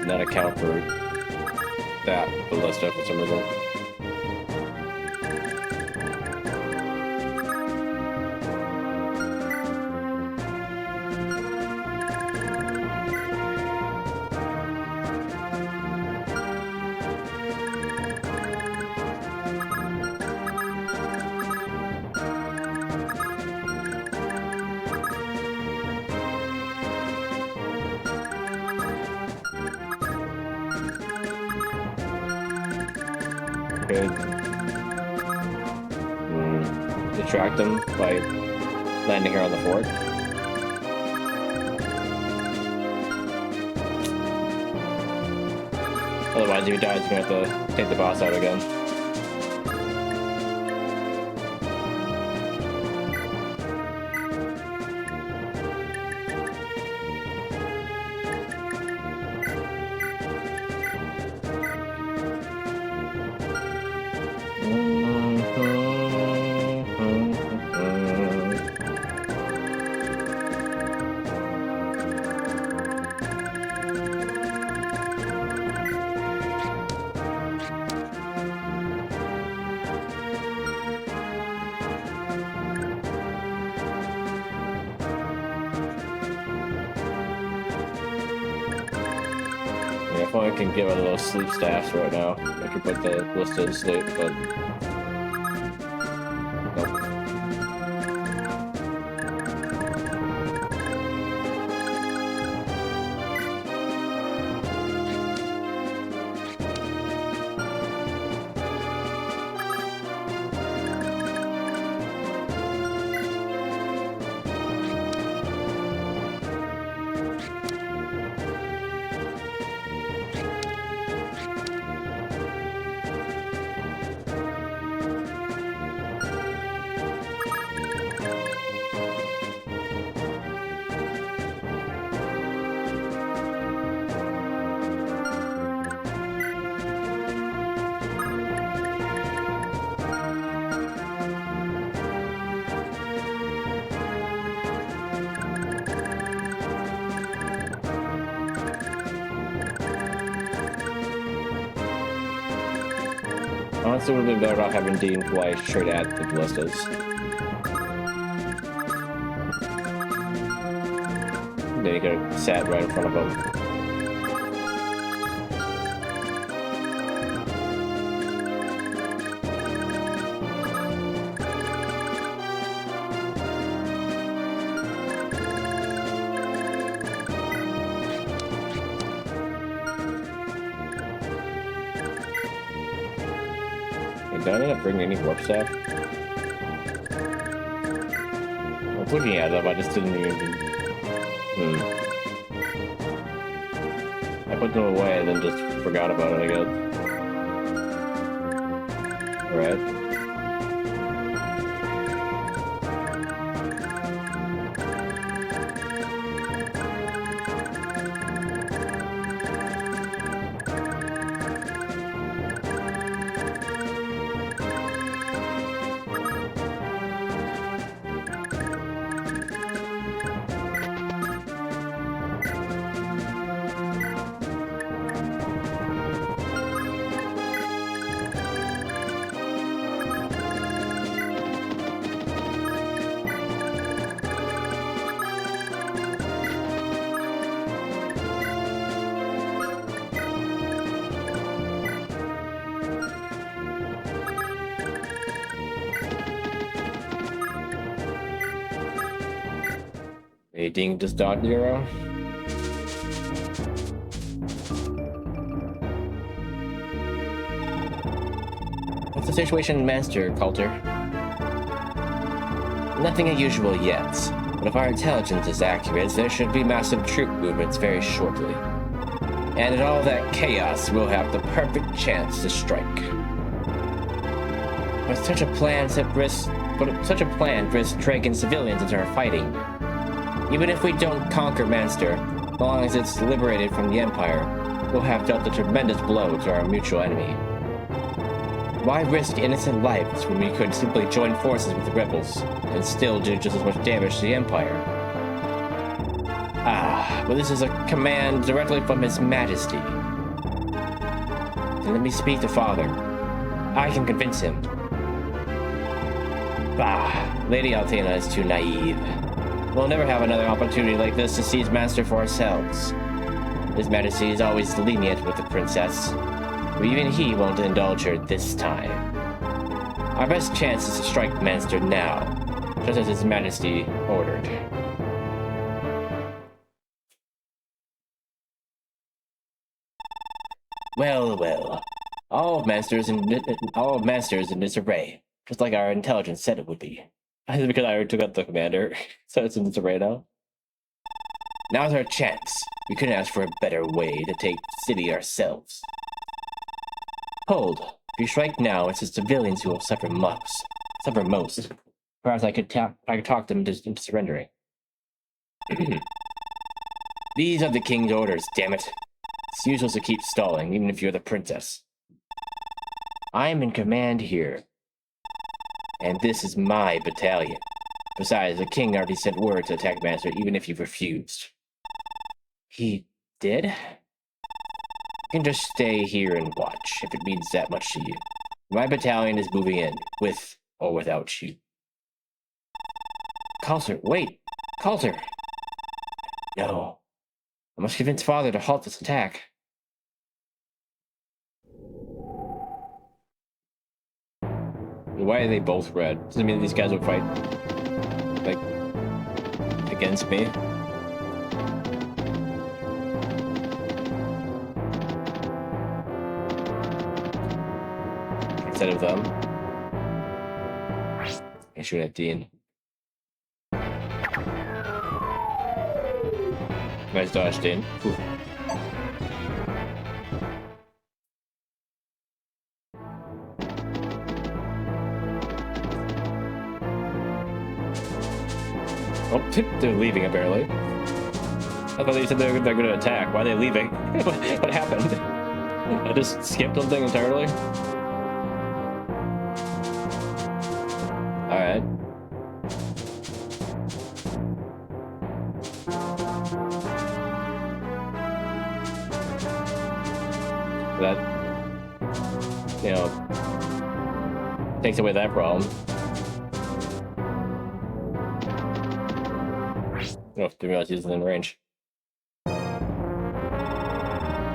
S1: Not account for that ballista for some reason. Could distract them by landing here on the fort. Otherwise, if he dies, he's gonna have to take the boss out again. If only I can get rid of those sleep staffs right now, I can put the ballista to sleep, but nope. Honestly, it would have been better off having Dean fly straight at the ballistas. Then he could have sat right in front of him. Did I end up bringing any warp stuff? I was looking at them, I just didn't even... I put them away and then just forgot about it, I guess. Alright. Hey, Ding just dodged the arrow.
S2: What's the situation, Master Coulter? Nothing unusual yet, but if our intelligence is accurate, there should be massive troop movements very shortly. And in all that chaos, we'll have the perfect chance to strike. But such a plan risks dragging civilians into our fighting. Even if we don't conquer Manster, as long as it's liberated from the Empire, we'll have dealt a tremendous blow to our mutual enemy. Why risk innocent lives when we could simply join forces with the rebels and still do just as much damage to the Empire? But this is a command directly from His Majesty. Then let me speak to Father. I can convince him. Lady Altena is too naive. We'll never have another opportunity like this to seize Master for ourselves. His Majesty is always lenient with the princess, but even he won't indulge her this time. Our best chance is to strike Master now, just as His Majesty ordered. Well. All of Master is in disarray, just like our intelligence said it would be.
S1: Because I already took out the commander, so it's in disarray now.
S2: Now's our chance. We couldn't ask for a better way to take the city ourselves. Hold. If you strike now, it's the civilians who will suffer most. Perhaps I could talk them into surrendering. These are the king's orders, damn it. It's useless to keep stalling, even if you're the princess. I am in command here. And this is my battalion. Besides, the king already sent word to attack Master even if you refused. He did? You can just stay here and watch, if it means that much to you. My battalion is moving in, with or without you. Coulter, wait! Coulter! No. I must convince Father to halt this attack.
S1: Why are they both red? Does it mean these guys will fight, like, against me? Instead of them? I shoot at Dean. Nice dodge, Dean. Ooh. Oh, they're leaving, apparently. I thought they said they're going to attack. Why are they leaving? What happened? I just skipped something entirely? Alright. That... you know, takes away that problem. I didn't realize he was in range.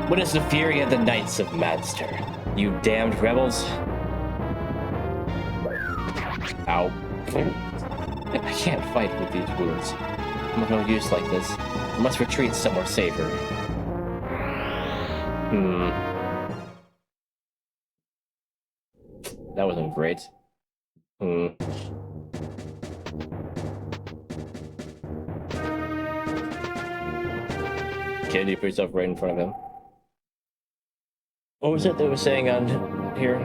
S2: What is the fury of the Knights of Manster? You damned rebels? Ow. I can't fight with these wounds. I'm of no use like this. I must retreat somewhere safer.
S1: That wasn't great. Kid, you put yourself right in front of him. What was it they were saying on here?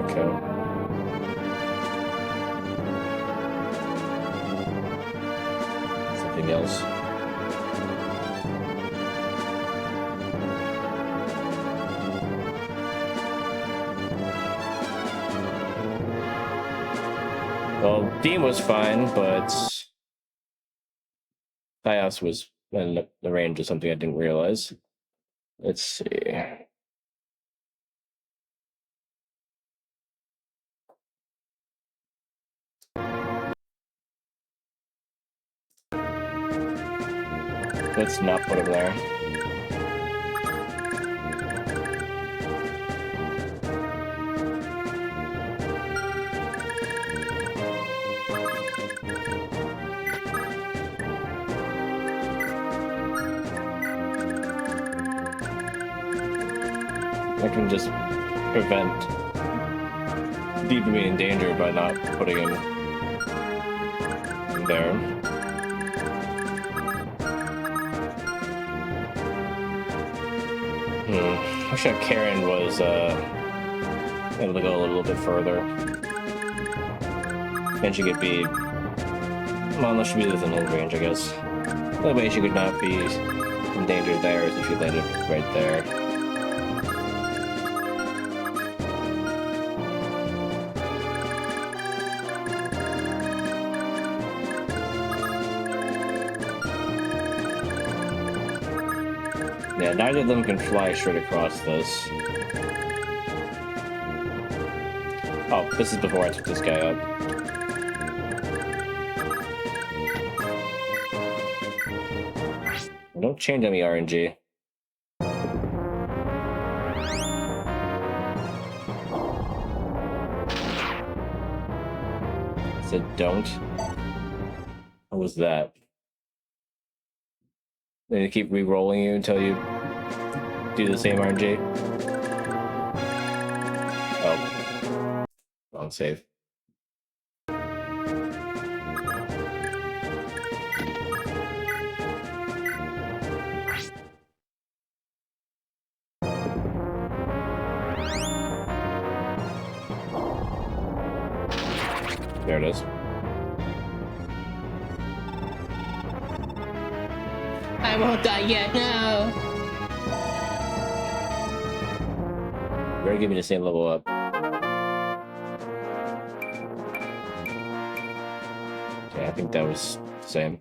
S1: Okay. Something else. Well, Dean was fine, but Sias was in the range of something I didn't realize. Let's see. Let's not put him there. I can just prevent Deep being in danger by not putting him there. I wish Karen was able to go a little bit further. And she could be, well, unless she be within his range, I guess. The only way she could not be in danger there is if she landed right there. Yeah, neither of them can fly straight across this. Oh, this is before I took this guy up. Don't change any RNG. I said don't. What was that? They keep re-rolling you until you do the same RNG. Oh. Wrong save. There it is.
S2: I won't die yet, no!
S1: You're gonna give me the same level up. Okay, I think that was the same.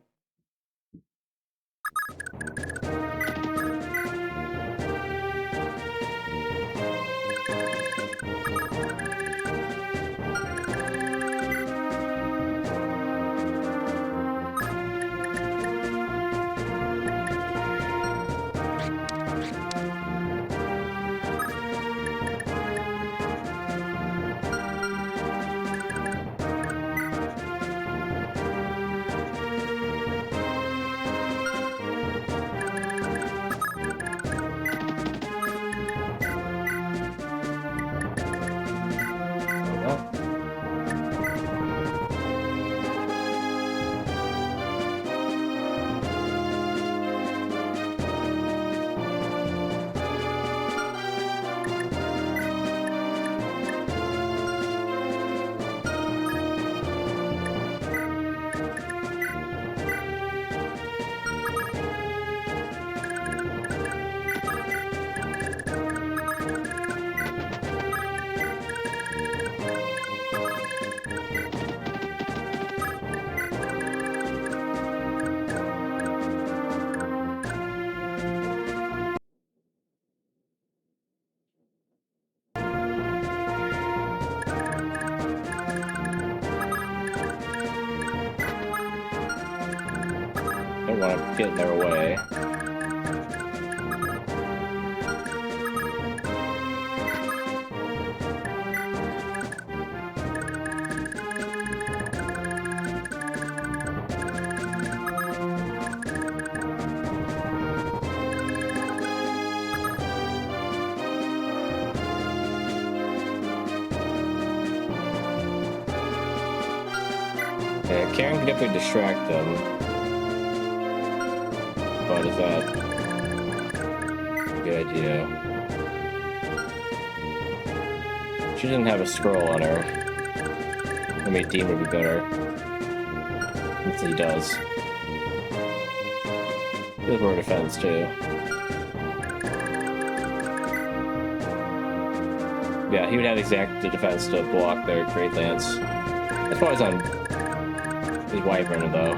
S1: get in their way. Yeah, Karen can definitely distract them. But is that a good idea? She didn't have a scroll on her. I mean, Dean would be better. Since he does. He has more defense, too. Yeah, he would have exact defense to block their Great Lance. That's why he's on his Wyvern, though.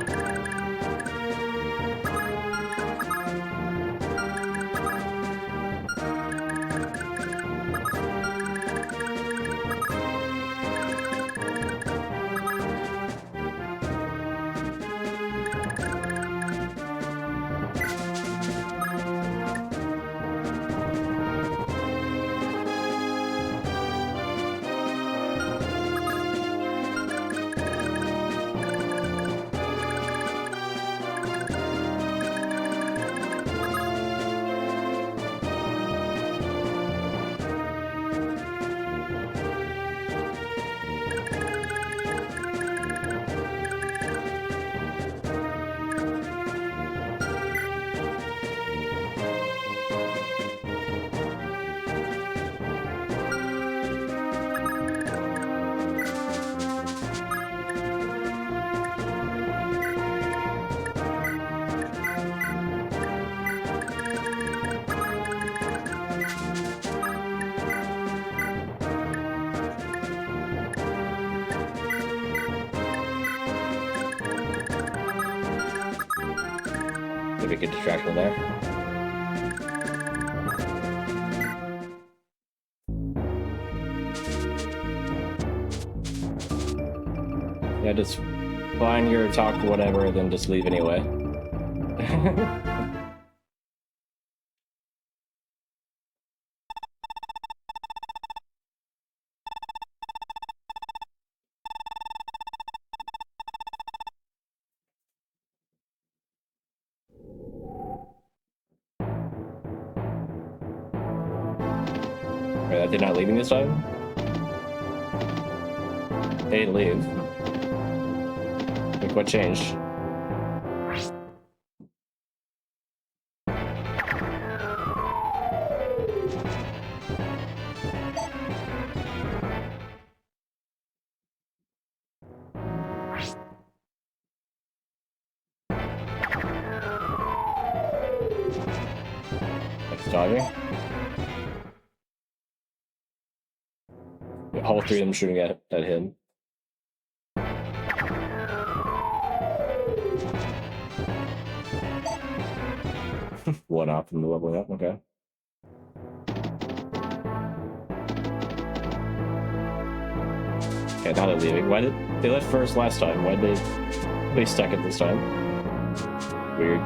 S1: Maybe a good distraction there. Yeah, just find your talk, whatever, then just leave anyway. Right, they're not leaving this time? They didn't leave. Like, what changed? That's dodging. All three of them shooting at him. One off from the leveling up, okay. Okay, now they're leaving. Why did they left first last time? Why did they stuck it this time? Weird.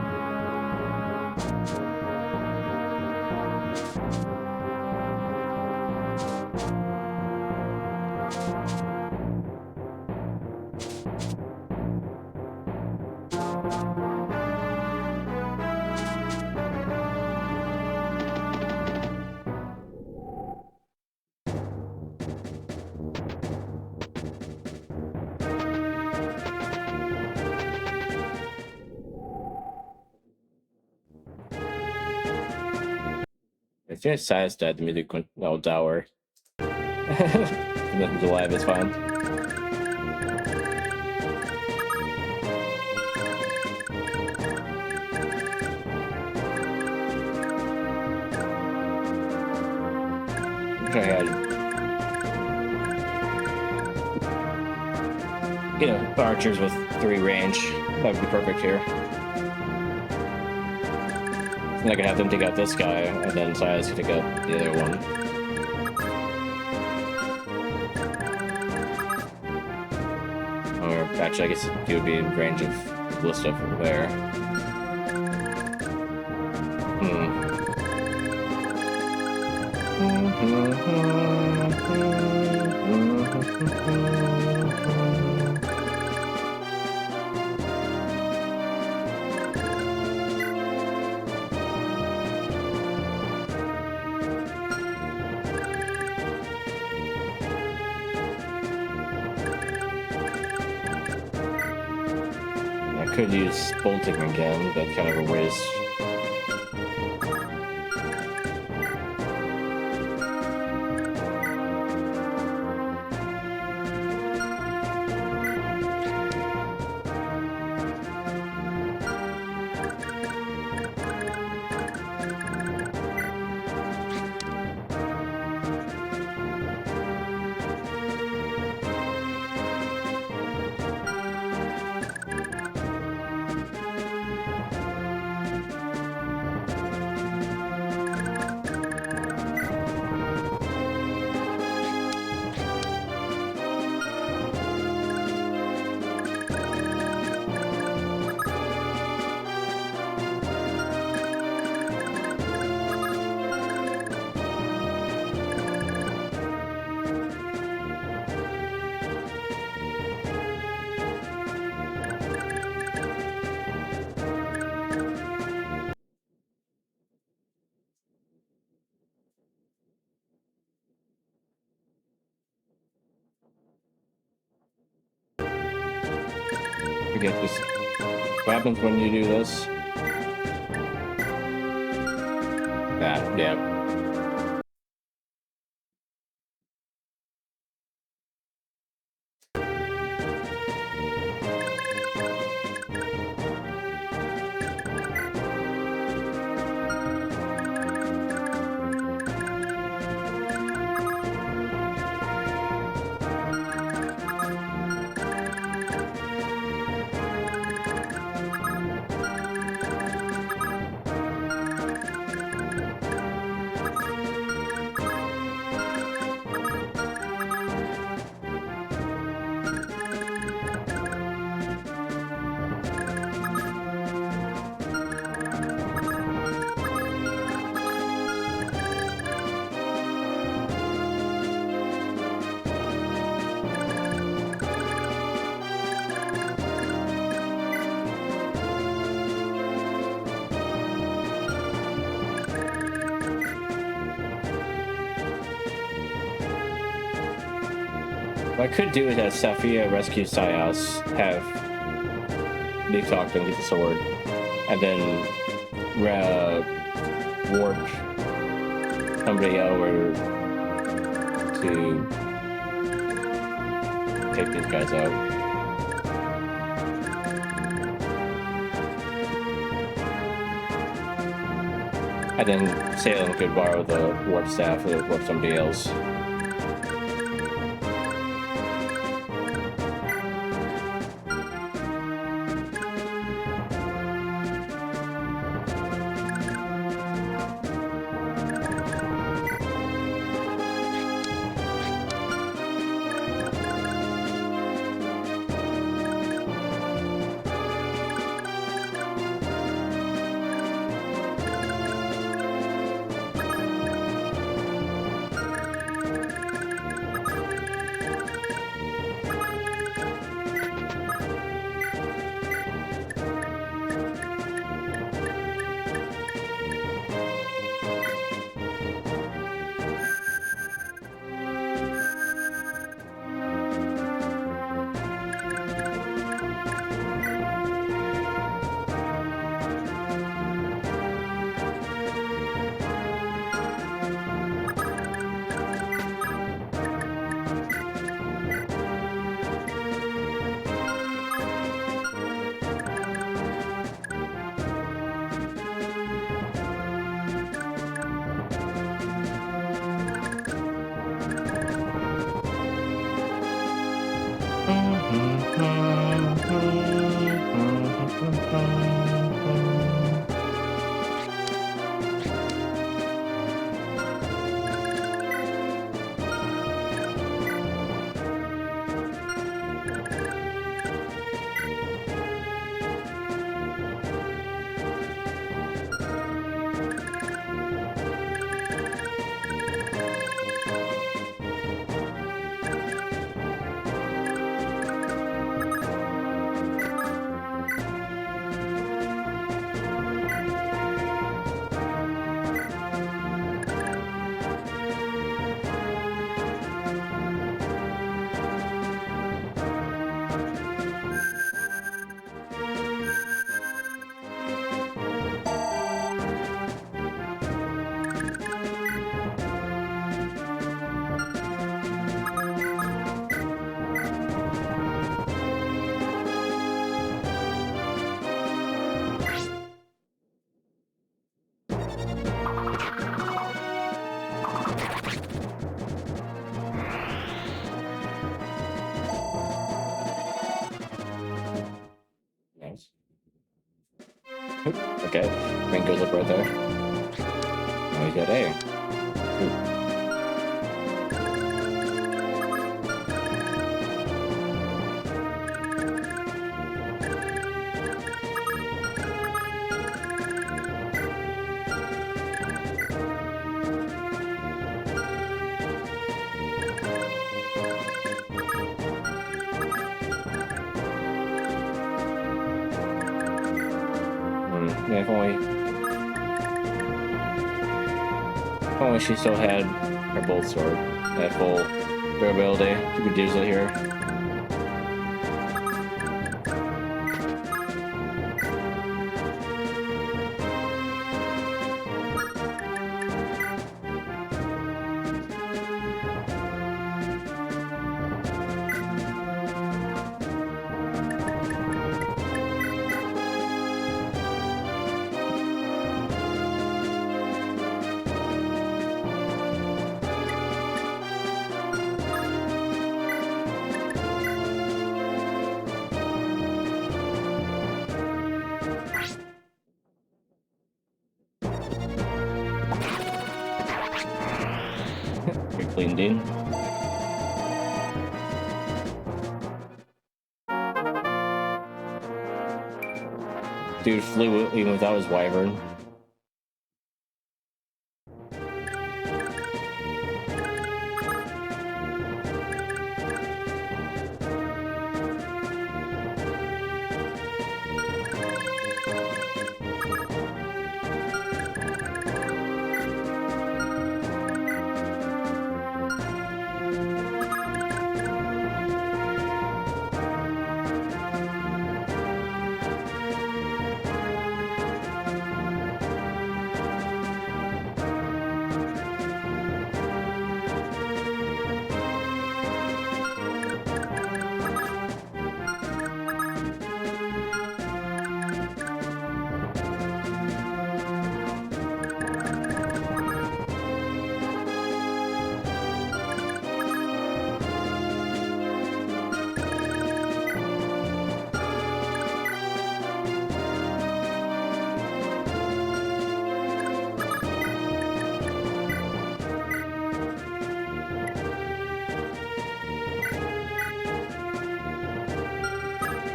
S1: As soon as Sias died, the music went all dour. Nothing's alive, it's fine. I wish I had, you know, archers with 3 range. That would be perfect here. And I could have them take out this guy, and then Sias could take out the other one. Or actually, I guess he would be in range of Ballista from there.
S2: I could use bolting again, that's kind of a waste. Forget this. What happens when you do this? That, yeah. What I could do is have Saphia rescue Sias, have Nick talk to him, get the sword, and then warp somebody over to take these guys out. And then Salem could borrow the warp staff or warp somebody else.
S1: goes up right there. Oh, he's got A. Ooh. Yeah, if only she still had her bolt sword at full durability. She could use it here. Pretty clean, dude. Dude flew even without his wyvern.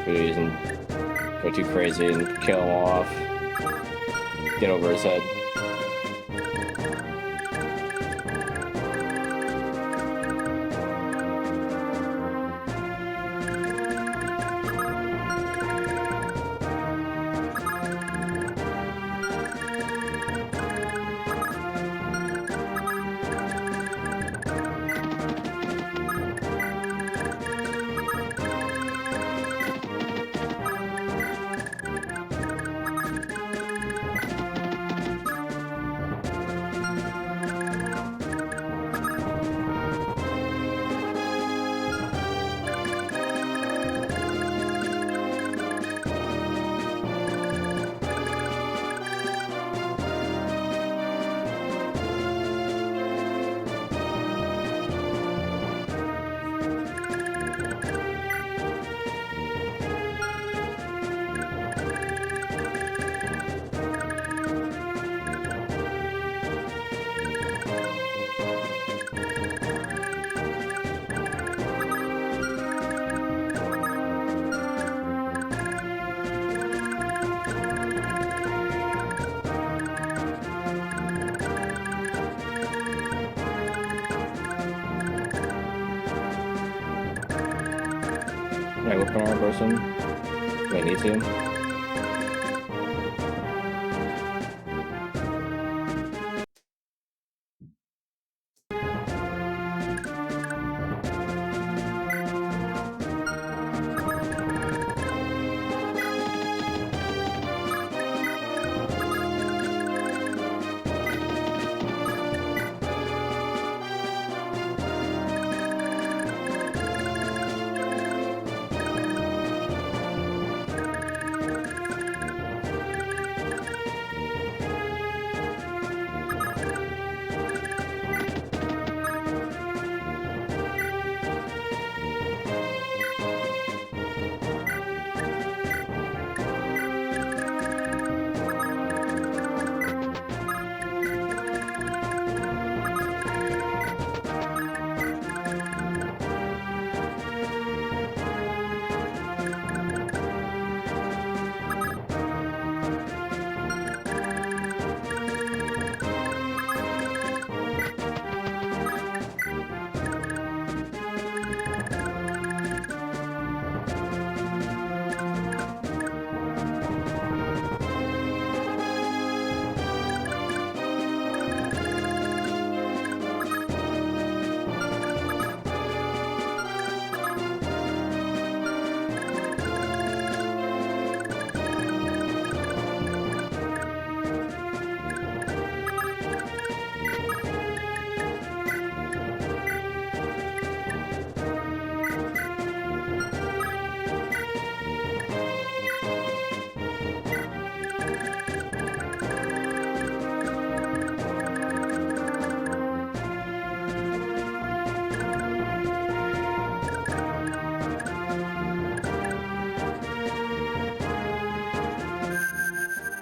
S1: Please, and go too crazy and kill him off. Get over his head. Can I open arm person? Do I need to?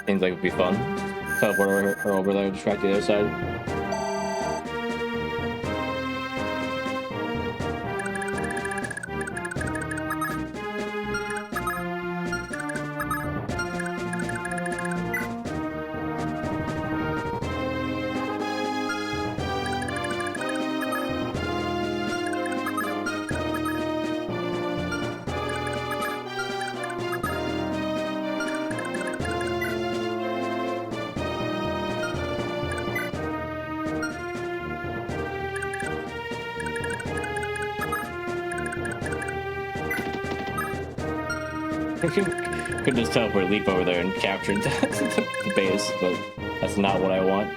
S1: Seems like it'd be fun. Teleport her over there, distract the other side. Could just teleport Leif over there and capture the base, but that's not what I want.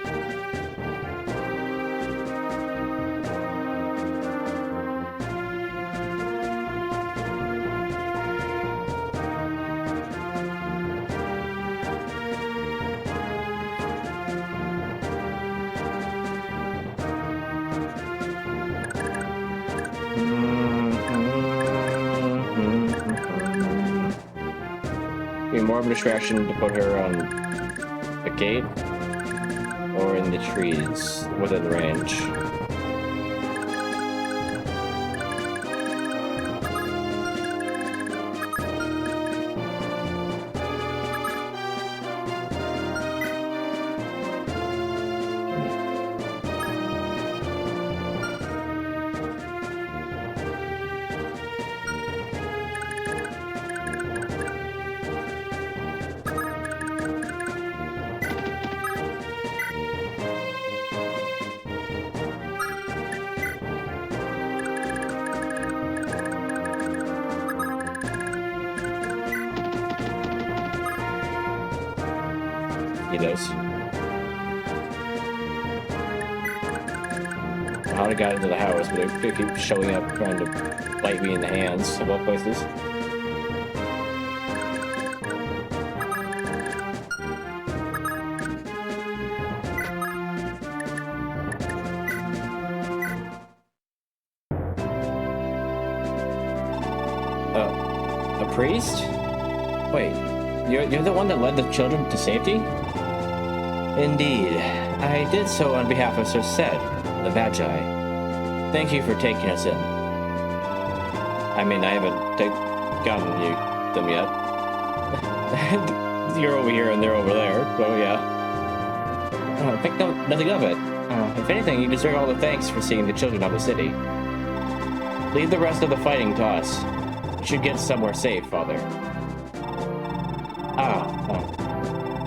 S1: Be more of a distraction to put her on a gate or in the trees within range. Those. How I got into the house, but they keep showing up trying to bite me in the hands of all places. A priest? Wait, you're the one that led the children to safety? Indeed. I did so on behalf of Sir Sed, the Magi. Thank you for taking us in. I mean, I haven't gotten them yet. You're over here and they're over there, so yeah. Think nothing of it. If anything, you deserve all the thanks for seeing the children of the city. Leave the rest of the fighting to us. You should get somewhere safe, Father.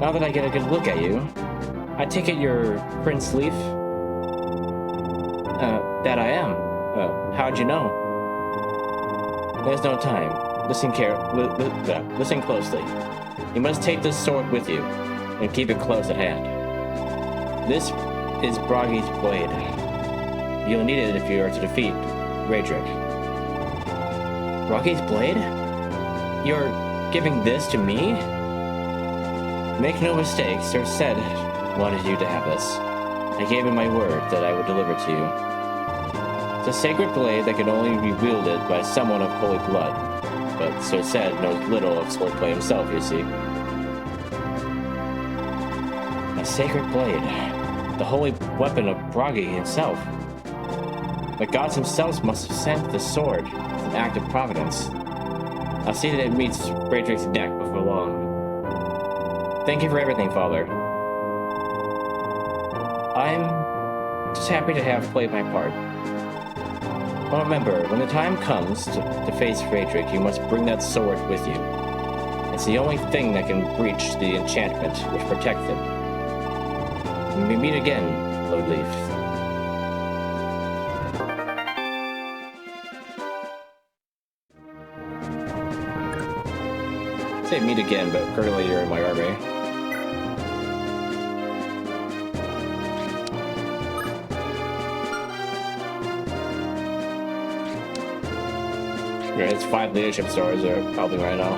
S1: Now that I get a good look at you, I take it you're Prince Leif? That I am. How'd you know? There's no time. Listen closely. You must take this sword with you, and keep it close at hand. This is Bragi's blade. You'll need it if you are to defeat Raedric. Bragi's blade? You're giving this to me? Make no mistake, Sir Sed wanted you to have this. I gave him my word that I would deliver to you. It's a sacred blade that can only be wielded by someone of holy blood, but Sir Sed knows little of swordplay himself, you see. A sacred blade, the holy weapon of Bragi himself. The gods themselves must have sent the sword as an act of providence. I'll see that it meets Raedric's neck before long. Thank you for everything, Father. I'm just happy to have played my part. But remember, when the time comes to face Raedric, you must bring that sword with you. It's the only thing that can breach the enchantment which protects him. When we meet again, Lord Leif. Say meet again, but currently you're in my army. It's 5 leadership stars are probably right now.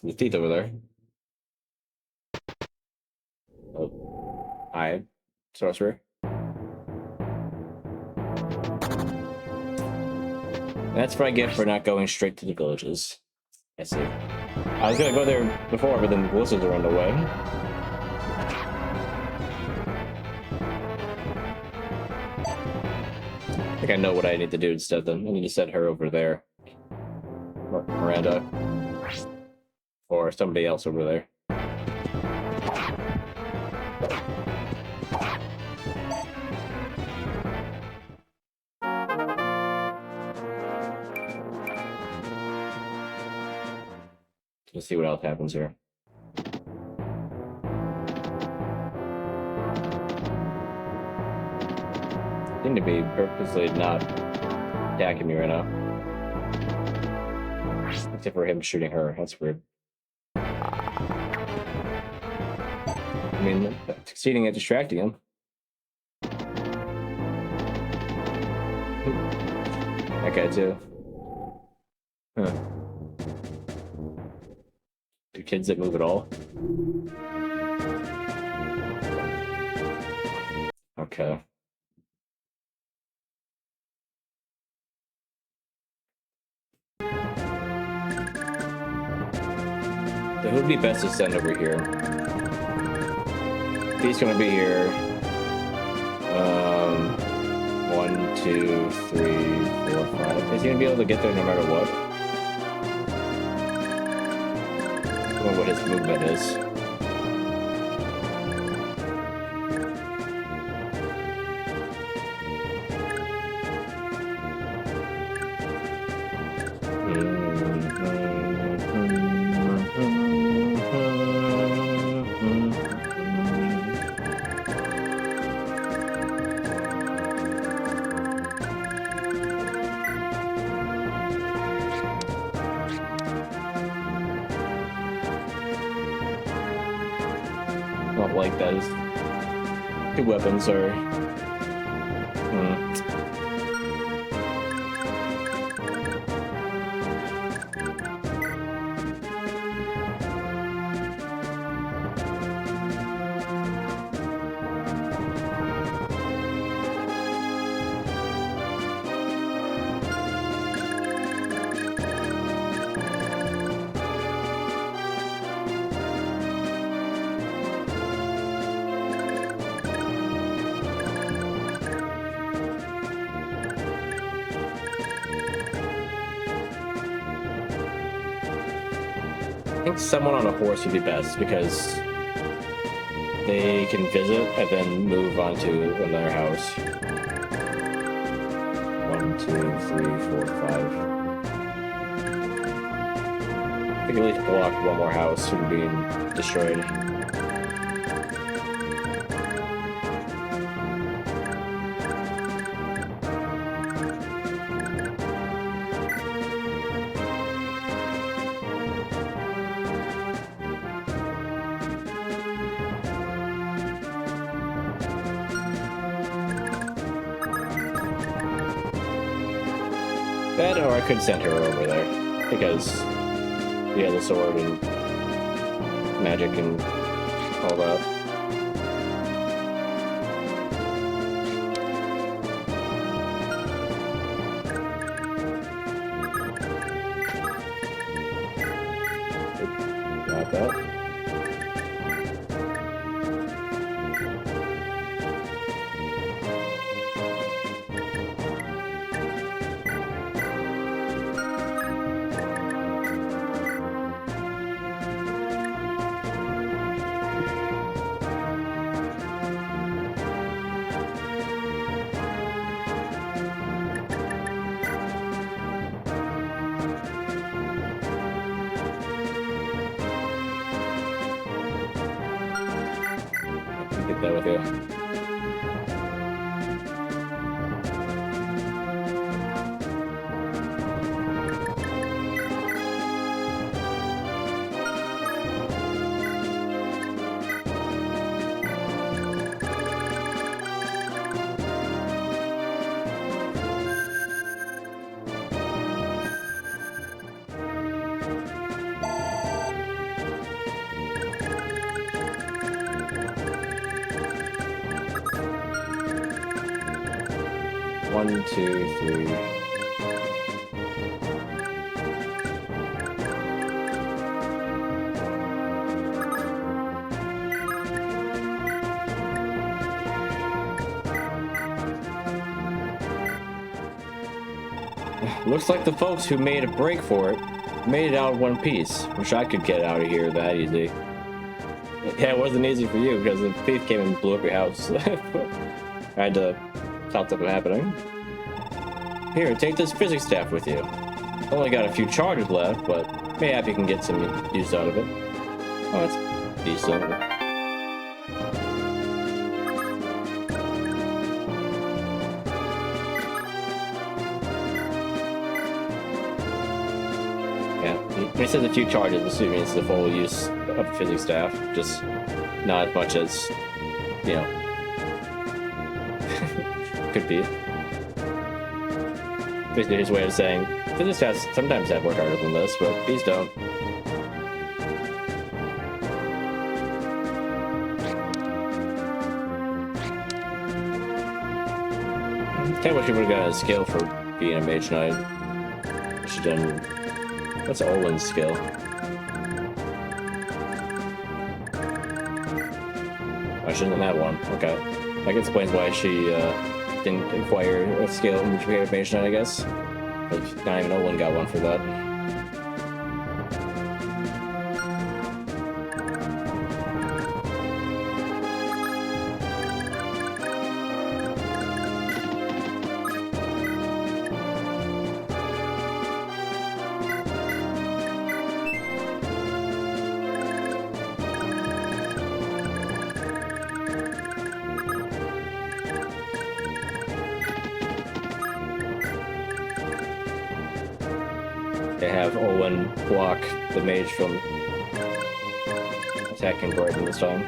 S1: The teeth over there. Oh. Hi, sorcerer. That's what I get for not going straight to the villages. I see. I was gonna go there before, but then the blizzards were on the way. I think I know what I need to do instead then. I need to send her over there. Miranda. Or somebody else over there. Let's see what else happens here. Seem to be purposely not attacking me right now. Except for him shooting her. That's weird. I mean, succeeding at distracting him. That guy too. Huh. Do kids that move at all? Okay. So who would be best to send over here? He's gonna be here. 1, 2, 3, 4, 5. Is he gonna be able to get there no matter what? I don't know what his movement is. Not like those. Two weapons are. I think someone on a horse would be best because they can visit and then move on to another house. 1, 2, 3, 4, 5. I think at least block one more house from being destroyed. That, or I could send her over there because he has a sword and magic and all that. Got that. Get that with you. 1, 2, 3. Looks like the folks who made a break for it made it out in one piece. Wish I could get out of here that easy. Yeah, it wasn't easy for you because the thief came and blew up your house. I had to stop that from happening. Here, take this physics staff with you. Only got a few charges left, but maybe you can get some use out of it. Oh, that's decent. Yeah, he says a few charges, assuming it's the full use of the physics staff, just not as much as, you know, could be. Basically his way of saying, physics staffs sometimes have worked harder than this, but these don't. Can't wish we would have got a skill for being a mage knight. Should done. What's Olin's skill? I shouldn't have one. Okay. That explains why she didn't acquire a skill when she became a mage knight, I guess. But not even Olin got one for that. They have Olin block the mage from attacking Brighton this time.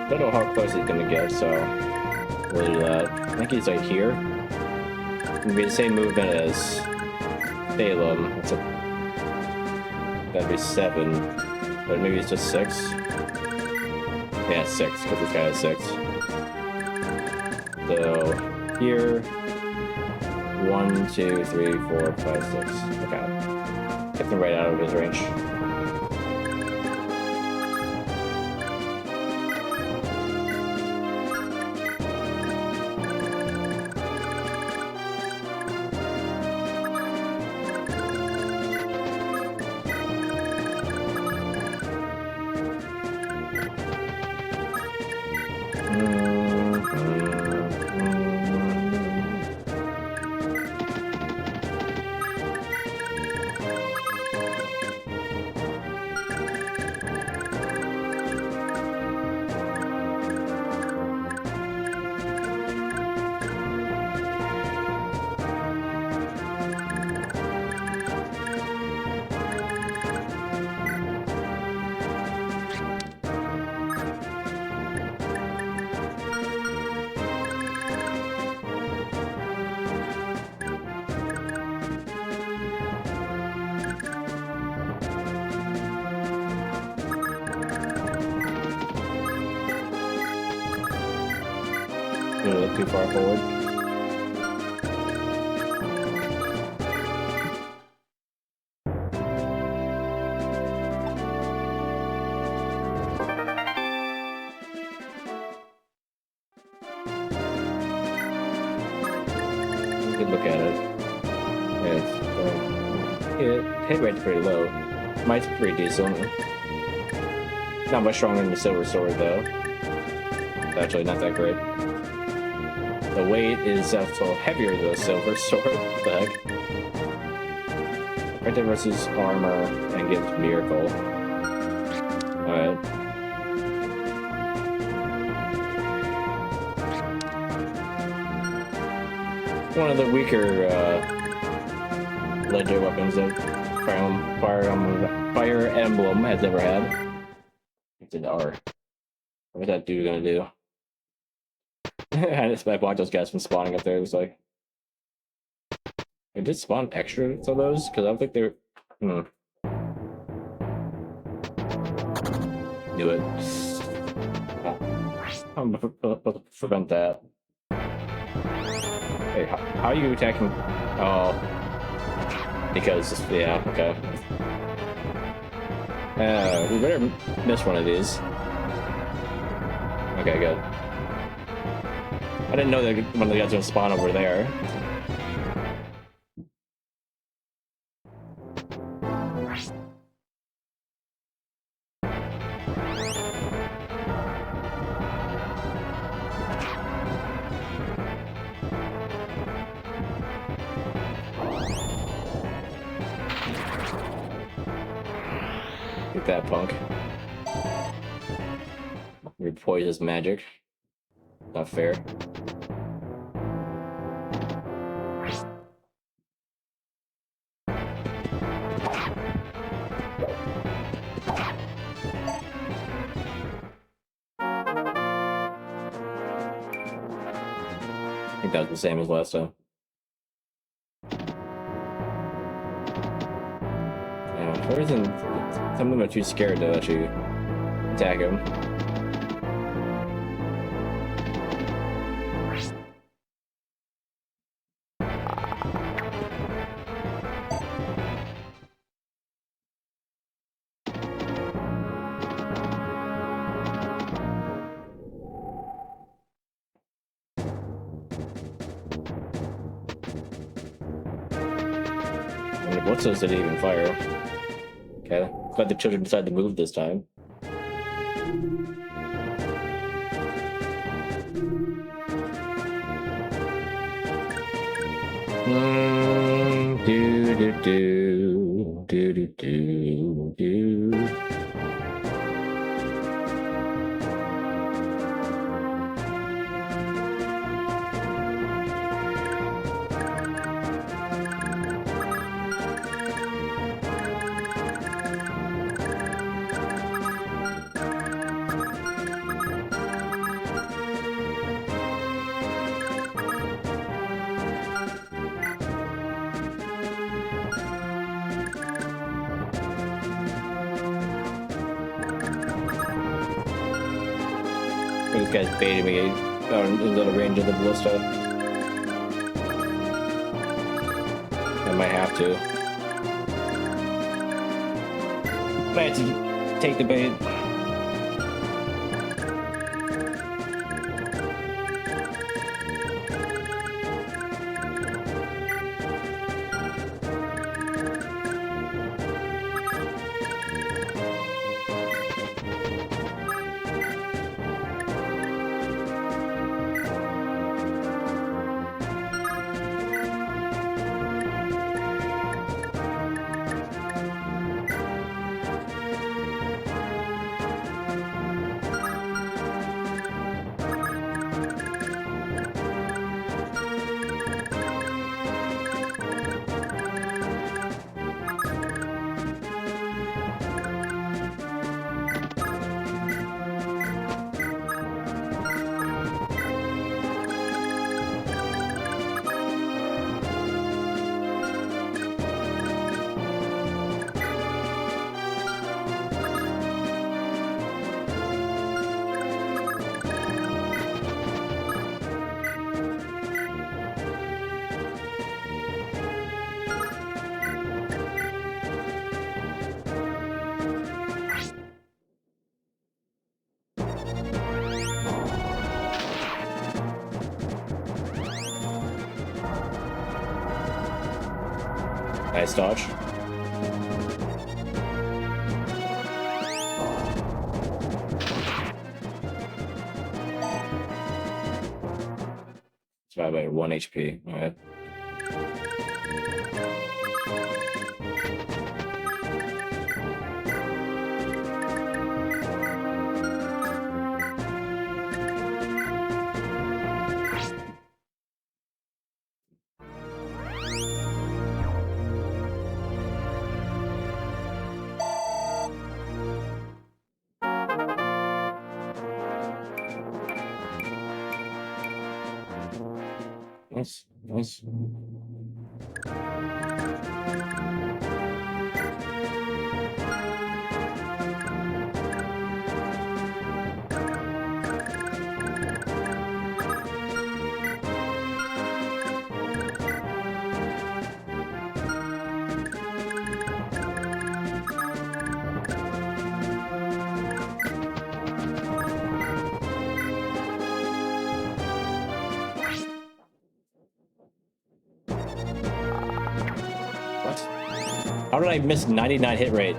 S1: Don't know how close he's gonna get, so we'll do that. I think he's like here. It'll be the same movement as Salem. That'd be 7, but maybe it's just 6. Yeah, 6, because this guy has 6. So here, 1, 2, 3, 4, 5, 6. Okay. Get them right out of his range. A little too far forward. Good look at it. Yeah, it's hit rate's pretty low. Might's pretty decent. Not much stronger than the silver sword though. Actually, not that great. The weight is also heavier than the silver sword. What the heck? Right there versus armor and gives miracle. Alright. One of the weaker legendary weapons that Fire Emblem has ever had. It's an R. What's that dude gonna do? I blocked those guys from spawning up there. It was like, it did spawn extras of those because I don't think they're. Knew it. I'm gonna prevent that. Hey, how are you attacking? Oh, because yeah, okay. We better miss one of these. Okay, good. I didn't know that one of the guys would spawn over there. Get that punk. Your poisonous magic. Not fair. I think that was the same as last time. Yeah, for some reason, some of them are too scared to actually attack him. I mean, what's those that even fire? Okay, glad the children decided to move this time. Do do do do do do do. This guy's baiting me out into the range of the ballista. I might have to. Might have to take the bait. Nice dodge. Survived by 1 HP. Alright. Nice, nice. What? How did I miss 99 hit rate?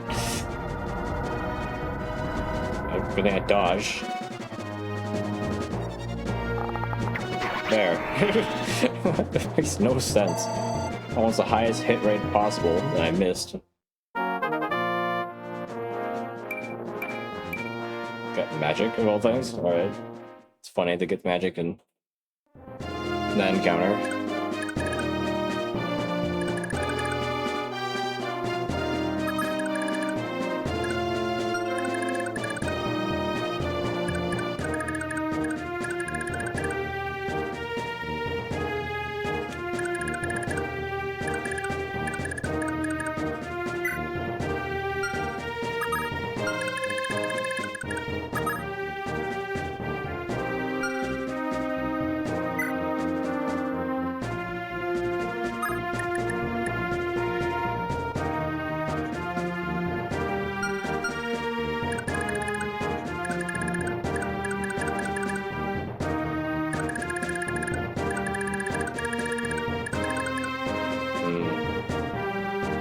S1: Good thing I dodge. There. That makes no sense. Almost the highest hit rate possible that I missed. Got magic of all things? Alright. It's funny to get magic in that encounter.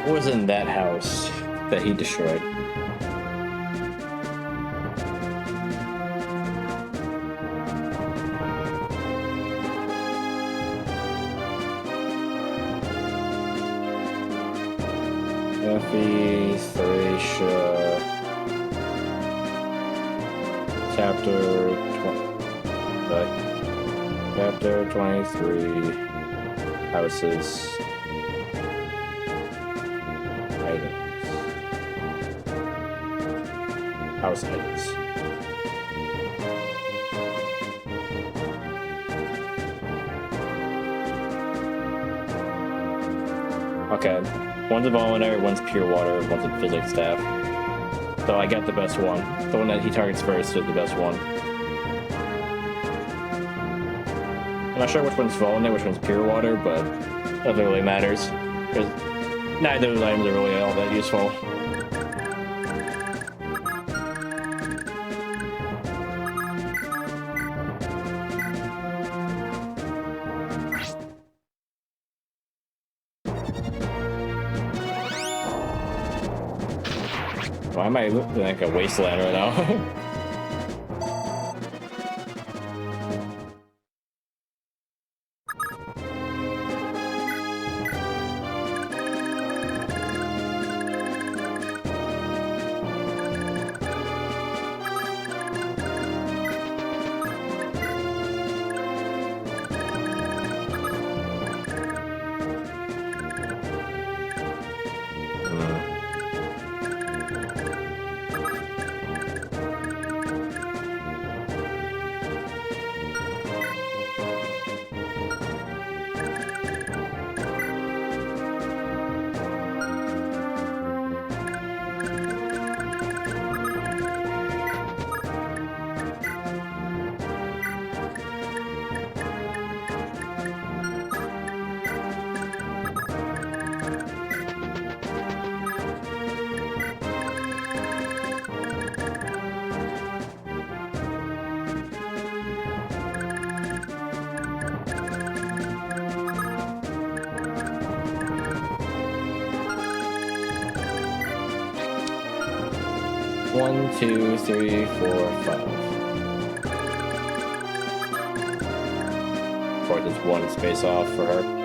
S1: What was in that house that he destroyed? Effie, Thracia, chapter 23, houses. House items. Okay, one's a voluntary, one's pure water, one's a physics staff. So I got the best one. The one that he targets first is the best one. I'm not sure which one's voluntary, which one's pure water, but nothing really matters. Because neither of those items are really all that useful. Why am I looking like a wasteland right now? One, two, three, four, five. Of course, there's one space off for her.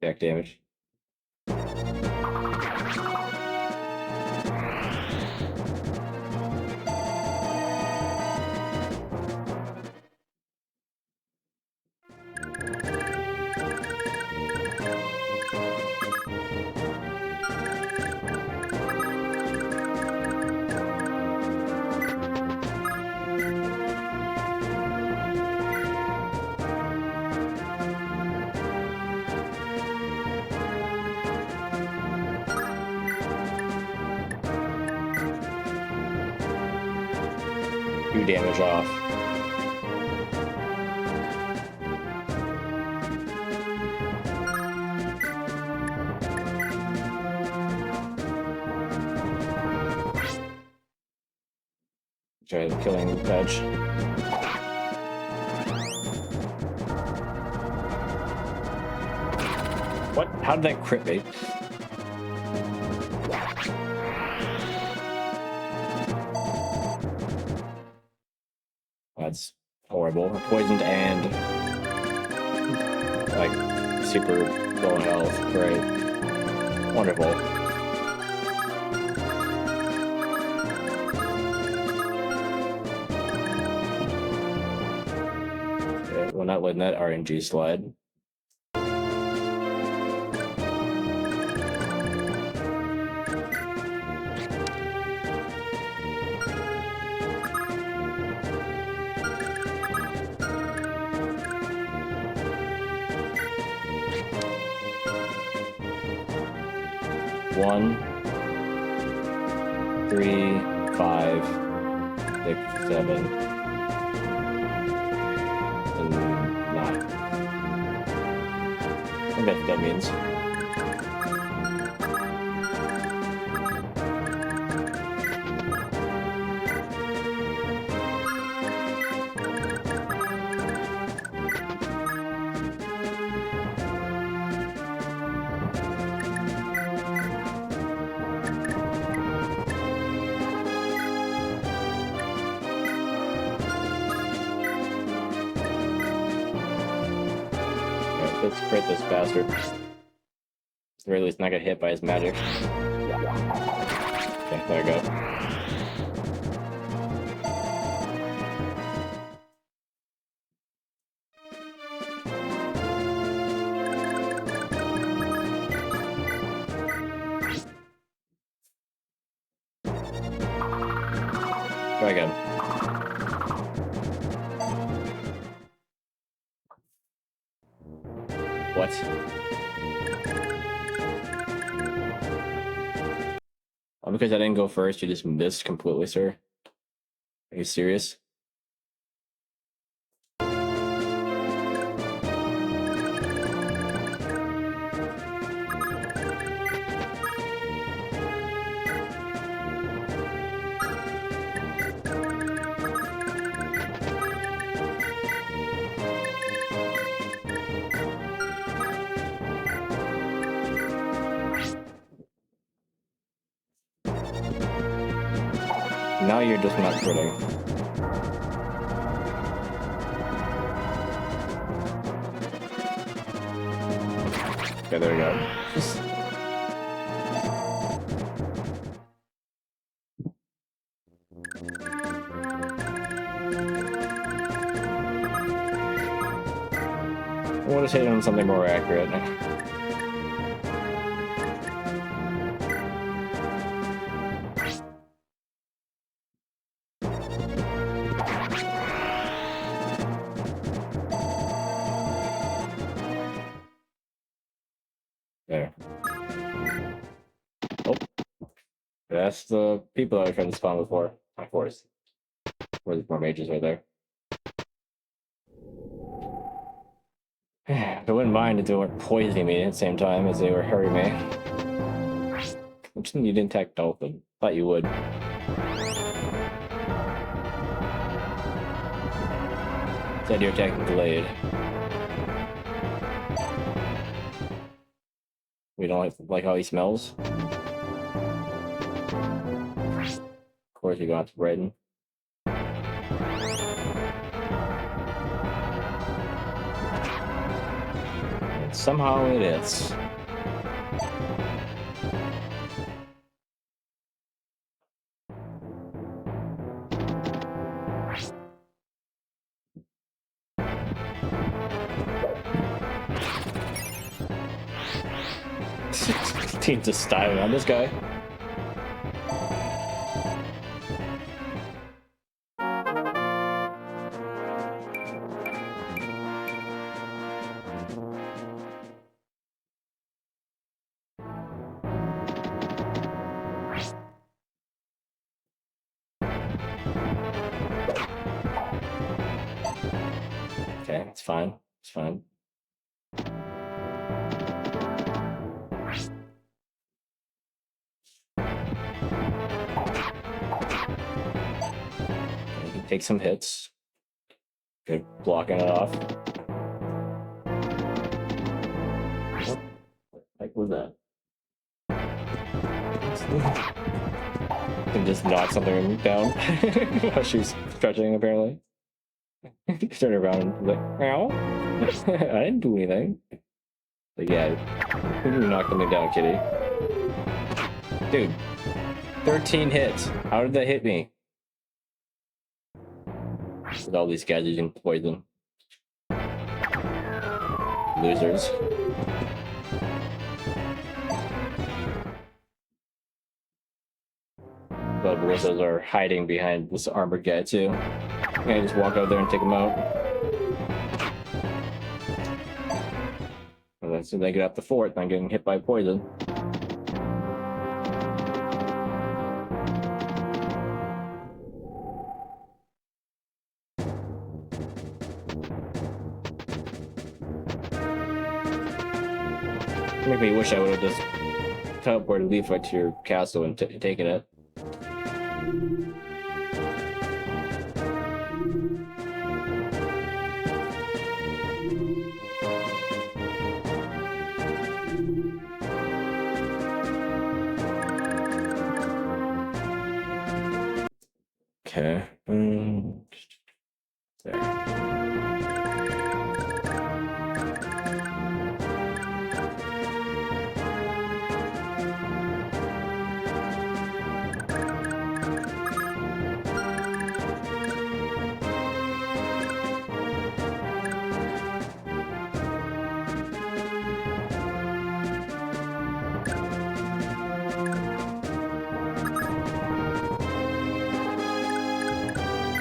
S1: Back damage. Damage off. Try killing the edge. What? How did that crit me? That's horrible. Poisoned and like super low health. Great. Wonderful. Okay, we're not letting that RNG slide. One, 3, 5, 6, 7, and 9. I bet that means. Let's crit this bastard. At the very least, not get hit by his magic. Okay, there we go. Try again. What? Oh, because I didn't go first, you just missed completely, sir? Are you serious? Now you're just not critting. Okay, there we go. I want to say it on something more accurate. There. Oh. That's the people I was trying to spawn before. Of course. Where the more mages are there. I wouldn't mind if they weren't poisoning me at the same time as they were hurting me. You didn't attack Dolphin. Thought you would. Said you're attacking Blade. We don't like how he smells. Of course, we got Redden. Somehow it is. Team just styling on this guy. Okay, it's fine. It's fine. Okay, he takes some hits. Good blocking it off. What the heck was that? Can just knock something down while she's stretching, apparently. Turn around and like, ow. I didn't do anything. But yeah, you knocked something down, kitty. Dude, 13 hits. How did that hit me? With all these guys using poison. Losers. But ballistas are hiding behind this armored guy too. Can I just walk out there and take him out? And then soon they get up the fort, I'm getting hit by poison. Make me wish I would have just teleported Leif right to your castle and taken it. Okay. There.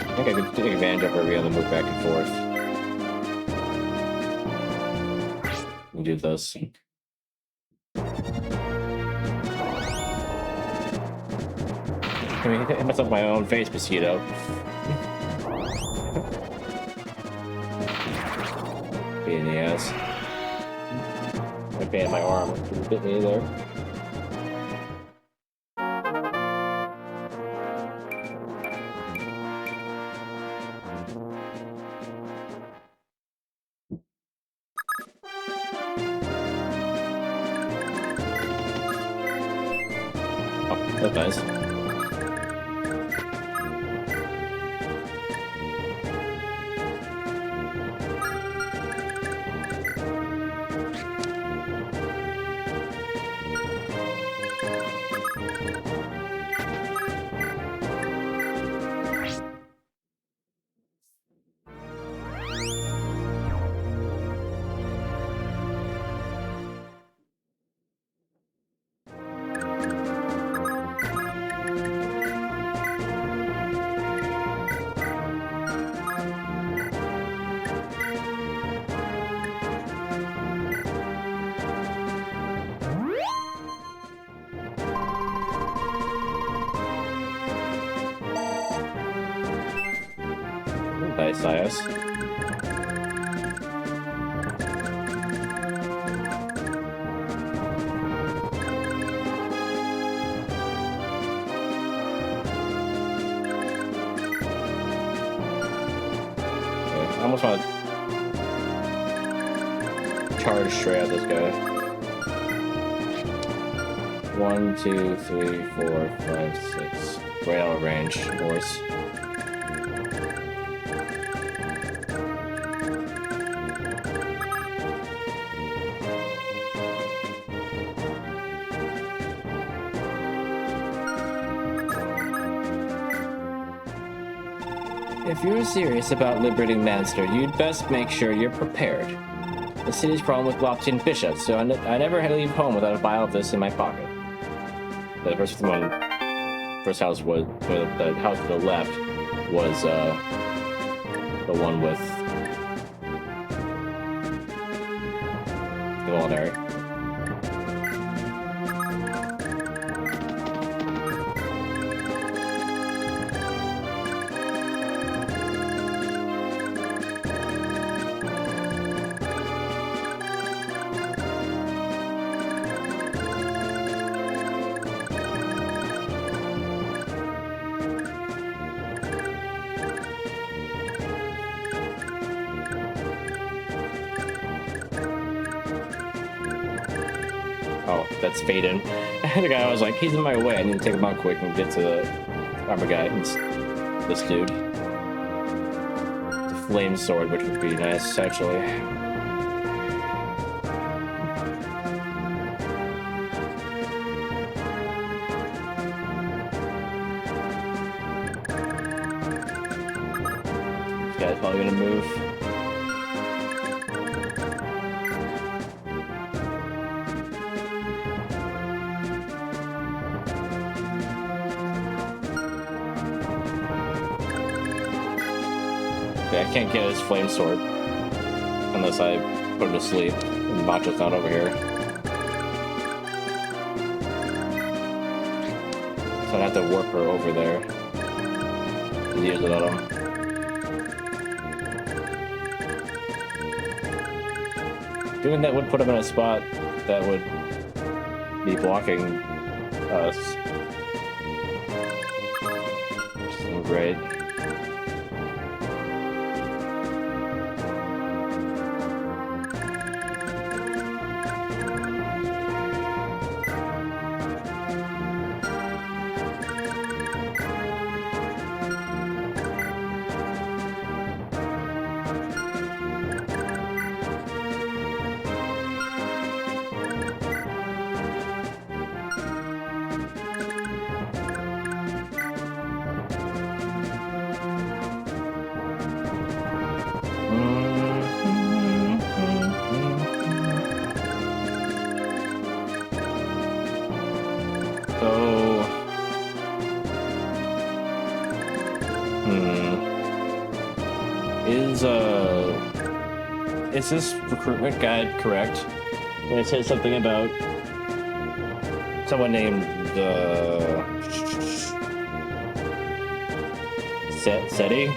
S1: I think I could take advantage of her being able to move back and forth. And do this. I mean, hit myself in my own face, mosquito. Pain in the ass. I pain in my arm. It bit me there. That's nice. Nice, Sias. I almost want to charge straight at this guy. 1, 2, 3, 4, 5, 6. Right out of range, of course.
S2: If you're serious about liberating Manster, you'd best make sure you're prepared. The city's crawling with blockchain bishops, so I never leave home without a vial of this in my pocket. The first house was, the house to the left was the one with the Walnut. Oh, that's Faden. The guy was like, he's in my way. I need to take him out quick and get to the armor guy. It's this dude. The flame sword, which would be nice, actually. This guy's probably gonna move. I can't get his flame sword unless I put him to sleep. And Macho's not over here. So I'd have to warp her over there. Use it on him. Doing that would put him in a spot that would be blocking us. Which isn't great. Is this recruitment guide correct? When it says something about someone named Seti?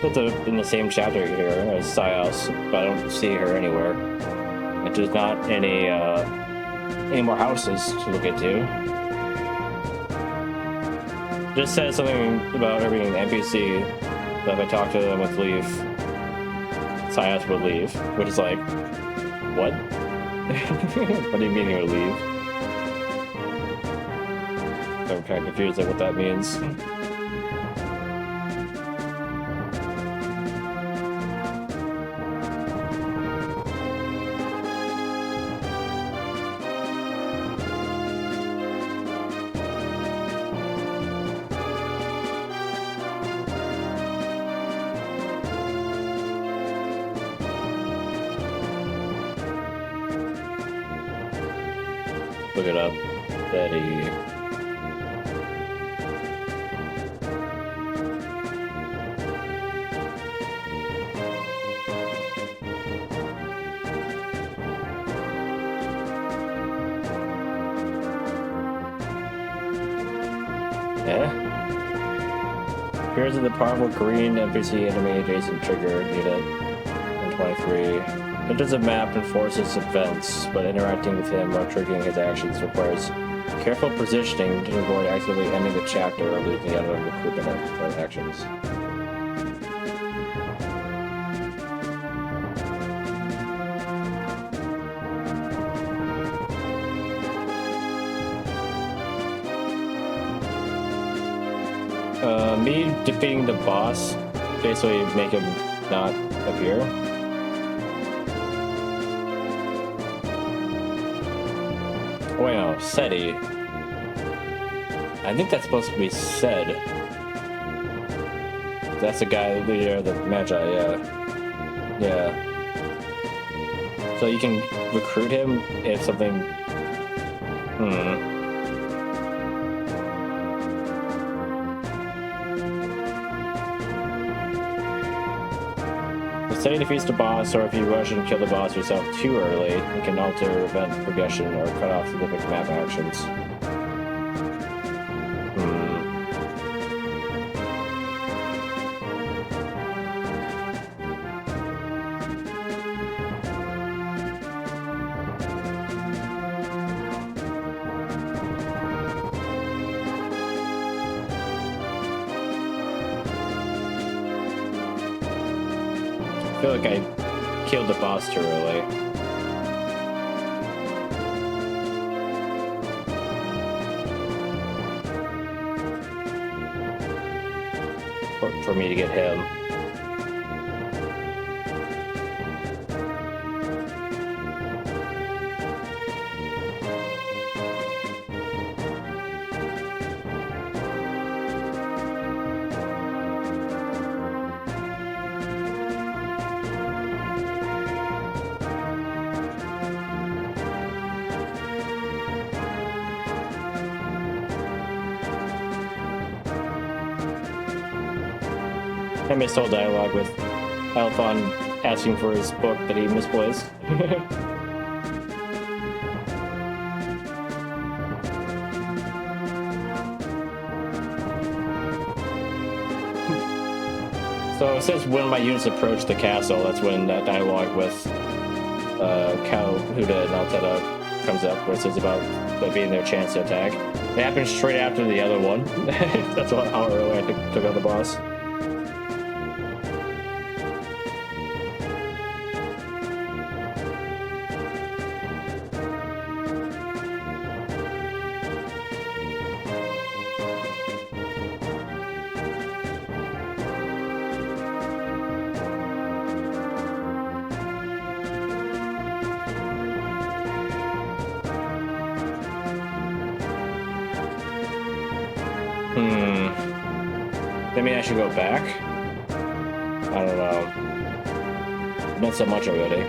S2: Put in the same chapter here as Sias, but I don't see her anywhere. And there's not any more houses to look into. Just says something about her being an NPC. That if I talk to them with Leif, Sias would leave, which is like, what? What do you mean he would leave? I'm kind of confused at what that means. Look it up. Betty. Appears in the powerful green NPC enemy adjacent trigger unit in 23. Enters a map and forces events, but interacting with him while triggering his actions requires careful positioning to avoid accidentally ending the chapter or losing out on recruitment actions. Me defeating the boss basically make him not appear. Oh wait, no, Seti. I think that's supposed to be said.
S1: That's the guy, the leader of the Magi, yeah. Yeah. So you can recruit him if something... If Steady defeats the boss, or if you rush and kill the boss yourself too early, it can alter event progression or cut off specific map actions. I feel like I killed the boss too early. For me to get him. I missed all dialogue with Alphon asking for his book that he misplaced. So it says when my units approach the castle, that's when that dialogue with Cal, Huda, and Alteta comes up, where it says about there being their chance to attack. It happens straight after the other one. That's how early I took out the boss. Maybe I should go back? I don't know. I've done so much already.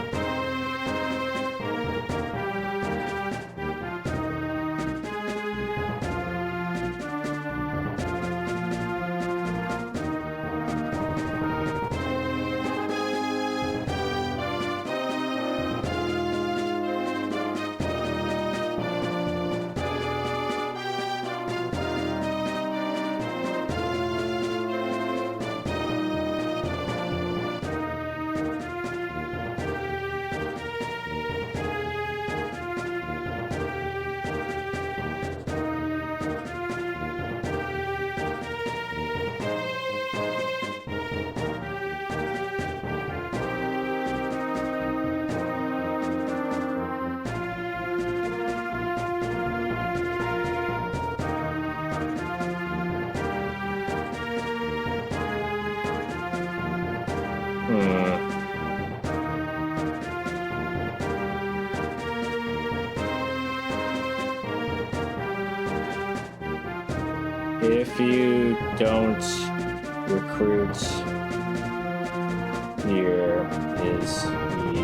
S1: If you don't recruit, here is the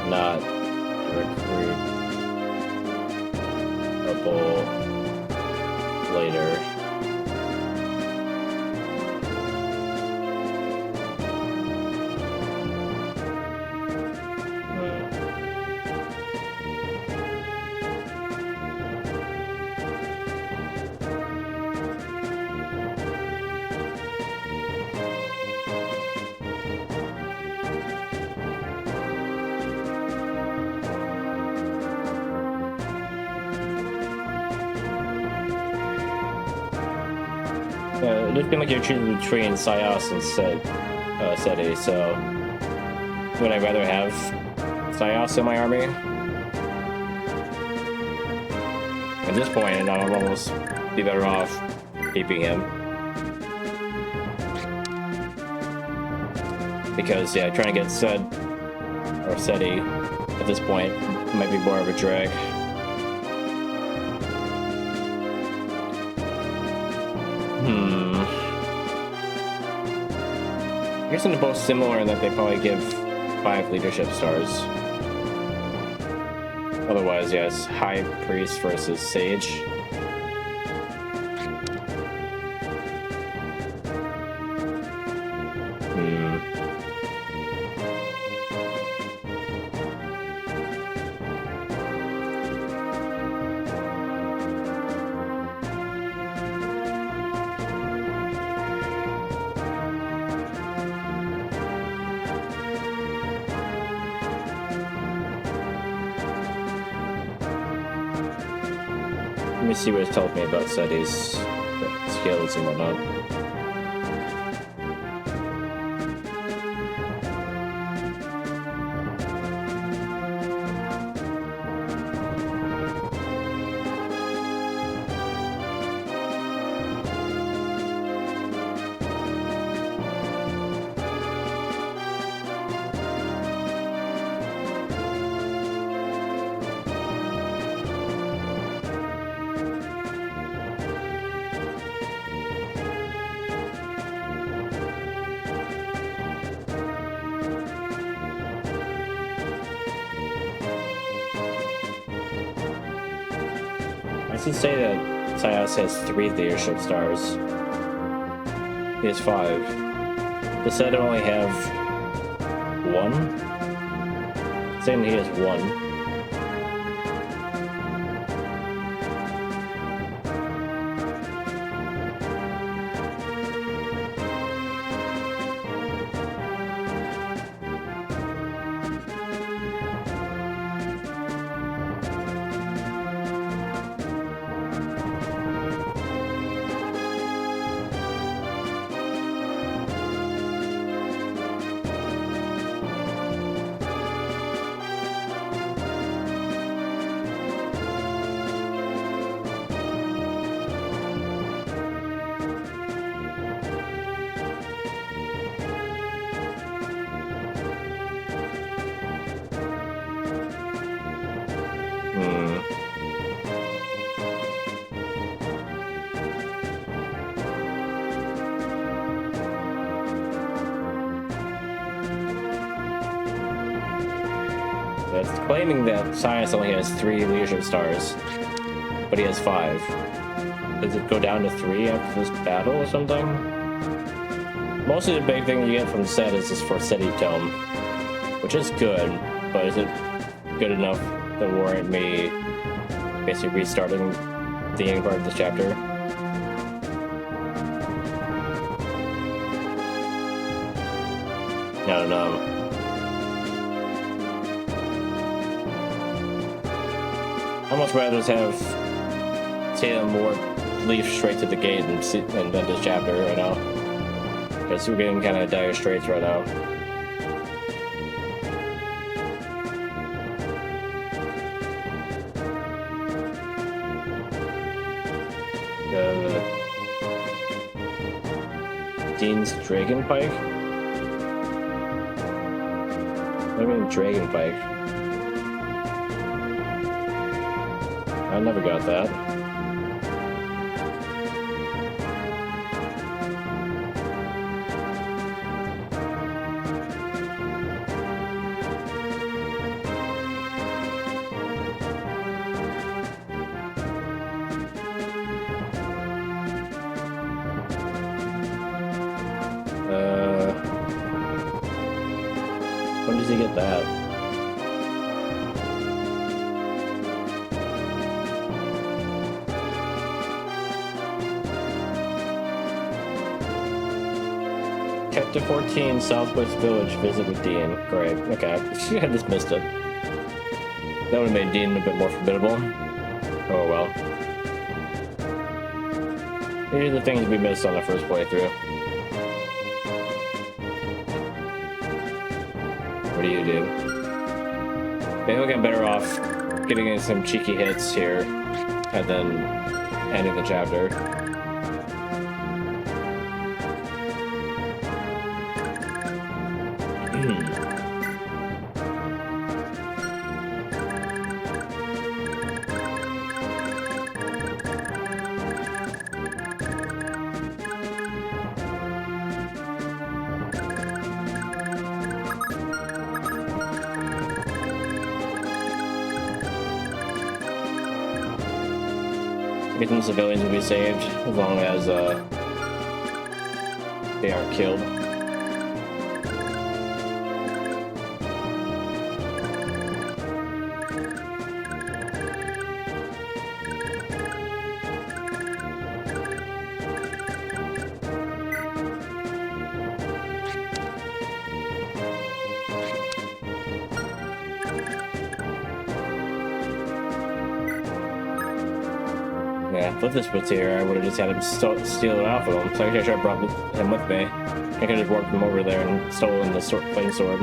S1: not recruitable later. It looks like you're choosing between Sias and Seti, so would I rather have Sias in my army? At this point, I'll almost be better off keeping him. Because, yeah, trying to get Sed or Seti at this point might be more of a drag. I guess they're both similar in that they probably give 5 leadership stars. Otherwise, yes, High Priest versus Sage. Let me see what it tells me about Seti's skills and whatnot. I should say that Sias has 3 leadership stars. He has 5. The set only have 1? Saying he has 1. It's claiming that Sias only has 3 leadership stars, but he has 5. Does it go down to 3 after this battle or something? Mostly the big thing you get from the set is this Forseti tome, which is good, but is it good enough to warrant me basically restarting the beginning part of this chapter? I don't know. I'd much rather just have Salem more Leif straight to the gate and end this chapter right now. Because we're getting kind of dire straits right now. Dean's Dragon Pike? What do you mean Dragon Pike? I never got that. When does he get that? Chapter 14, Southwest Village, visit with Dean. Great, okay. I just missed it. That would have made Dean a bit more formidable. Oh well. These are the things we missed on the first playthrough. What do you do? Maybe we'll get better off getting in some cheeky hits here and then ending the chapter. Get some civilians will be saved as long as they aren't killed. Yeah, if this was here, I would have just had him steal it off of him. So I should have brought him with me. I could have walked him over there and stolen the flame sword.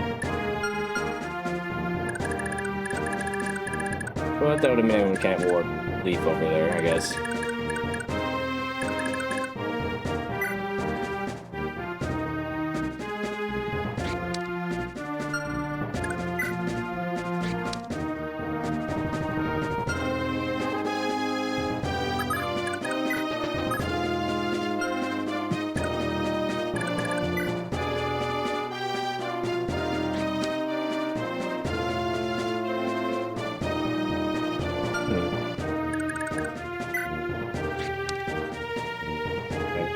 S1: But that would have meant we can't ward Leif over there, I guess.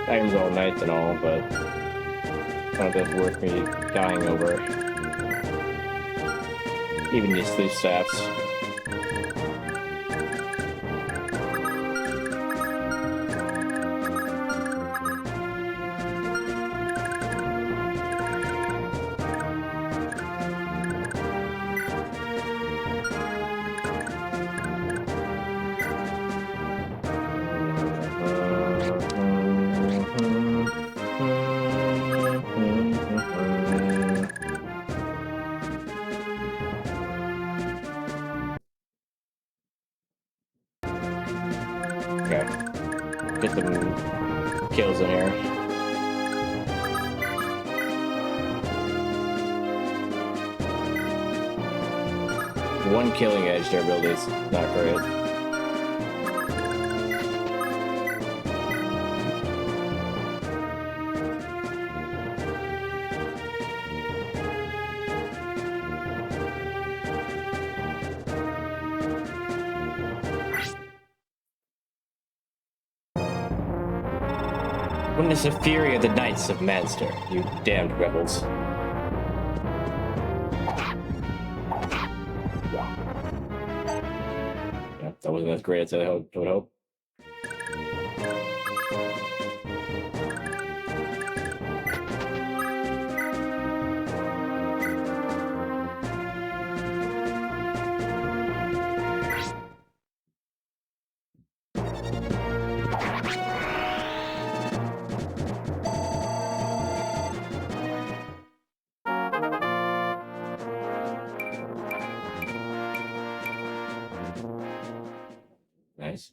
S1: Items all night and all, but I don't think it's worth me dying over. Even just these staffs. Okay. Get some kills in here. One killing edge durability is not great. Witness the fury of the Knights of Manster, you damned rebels. Yeah, that wasn't as great as I would hope. Nice.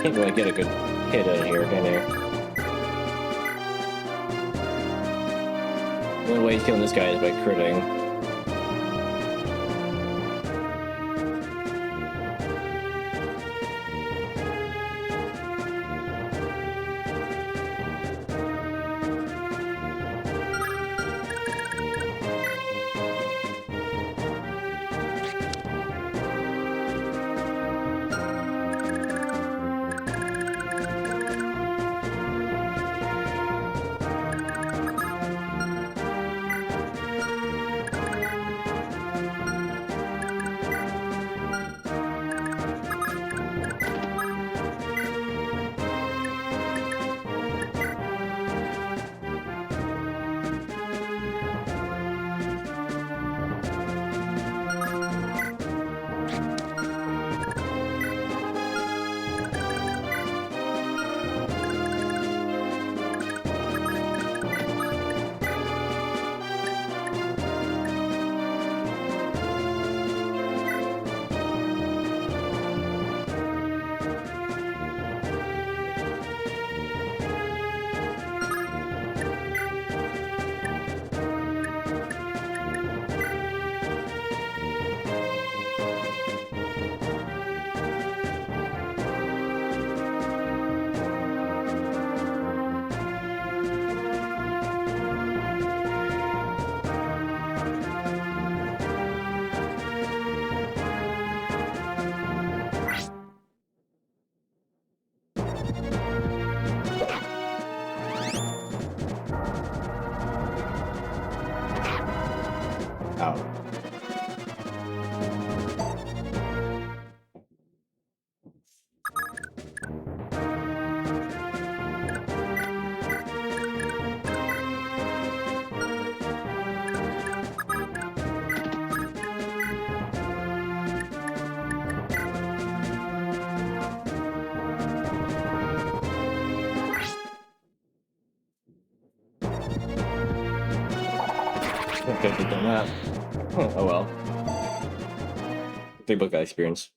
S1: Can't really get a good hit in here, can you? The only way he's killing this guy is by critting. I could have done that. Oh well. They both got experience.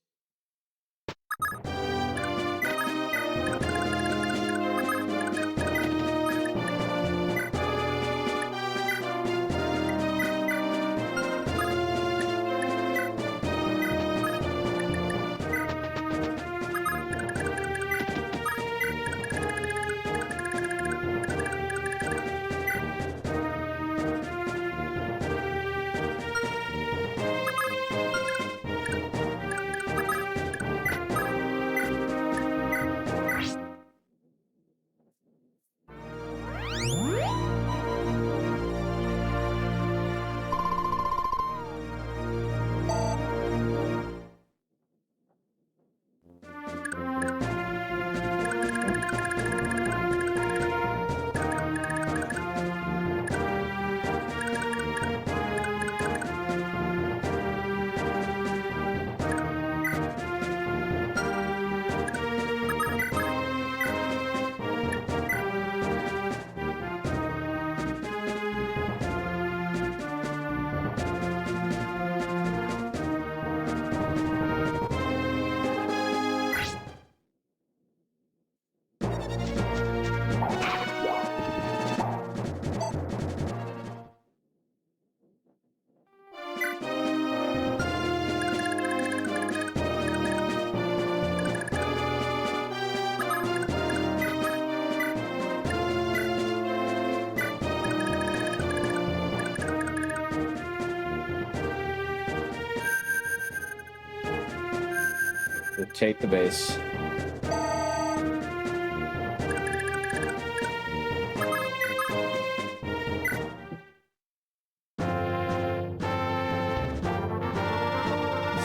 S1: Take the base.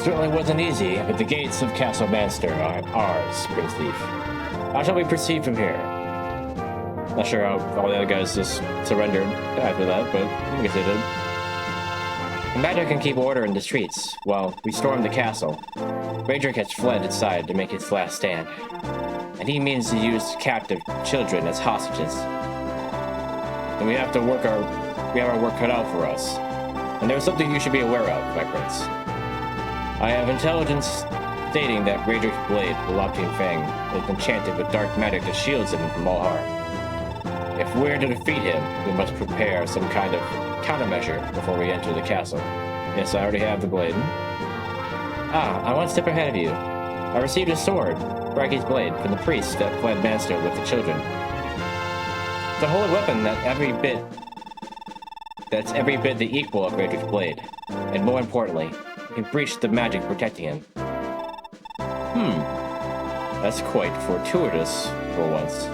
S2: Certainly wasn't easy, but the gates of Castle Manster are ours, Prince Leif. How shall we proceed from here?
S1: Not sure how all the other guys just surrendered after that, but I guess they did.
S2: Commander can keep order in the streets while we storm the castle. Raedric has fled inside to make its last stand, and he means to use captive children as hostages. And we have our work cut out for us. And there's something you should be aware of, my prince. I have intelligence stating that Raedric's blade, the Loptine Fang, is enchanted with dark magic that shields him from all harm. If we're to defeat him, we must prepare some kind of countermeasure before we enter the castle.
S1: Yes, I already have the blade.
S2: I'm one step ahead of you. I received a sword, Bragi's blade, from the priest that fled Manster with the children. It's a holy weapon that's every bit the equal of Raedric's blade. And more importantly, it can breach the magic protecting him.
S1: That's quite fortuitous for once.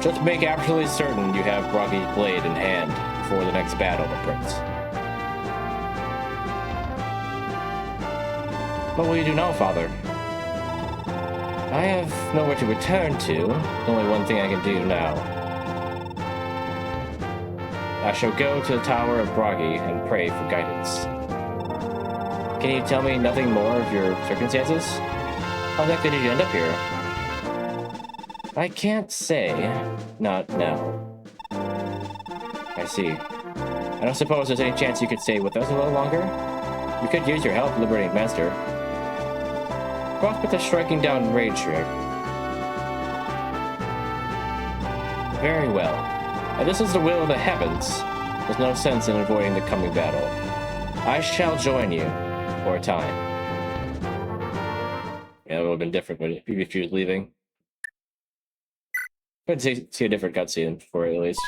S2: Just make absolutely certain you have Bragi's blade in hand before the next battle, my prince. What will you do now, father? I have nowhere to return to. Only one thing I can do now. I shall go to the Tower of Bragi and pray for guidance. Can you tell me nothing more of your circumstances? How exactly did you end up here? I can't say. Not now. I see. I don't suppose there's any chance you could stay with us a little longer? We could use your help liberating Manster. Cross with the striking down Raedric. Very well. And this is the will of the heavens. There's no sense in avoiding the coming battle. I shall join you for a time.
S1: Yeah, it would have been different if she was leaving. I'd see a different cutscene for it at least.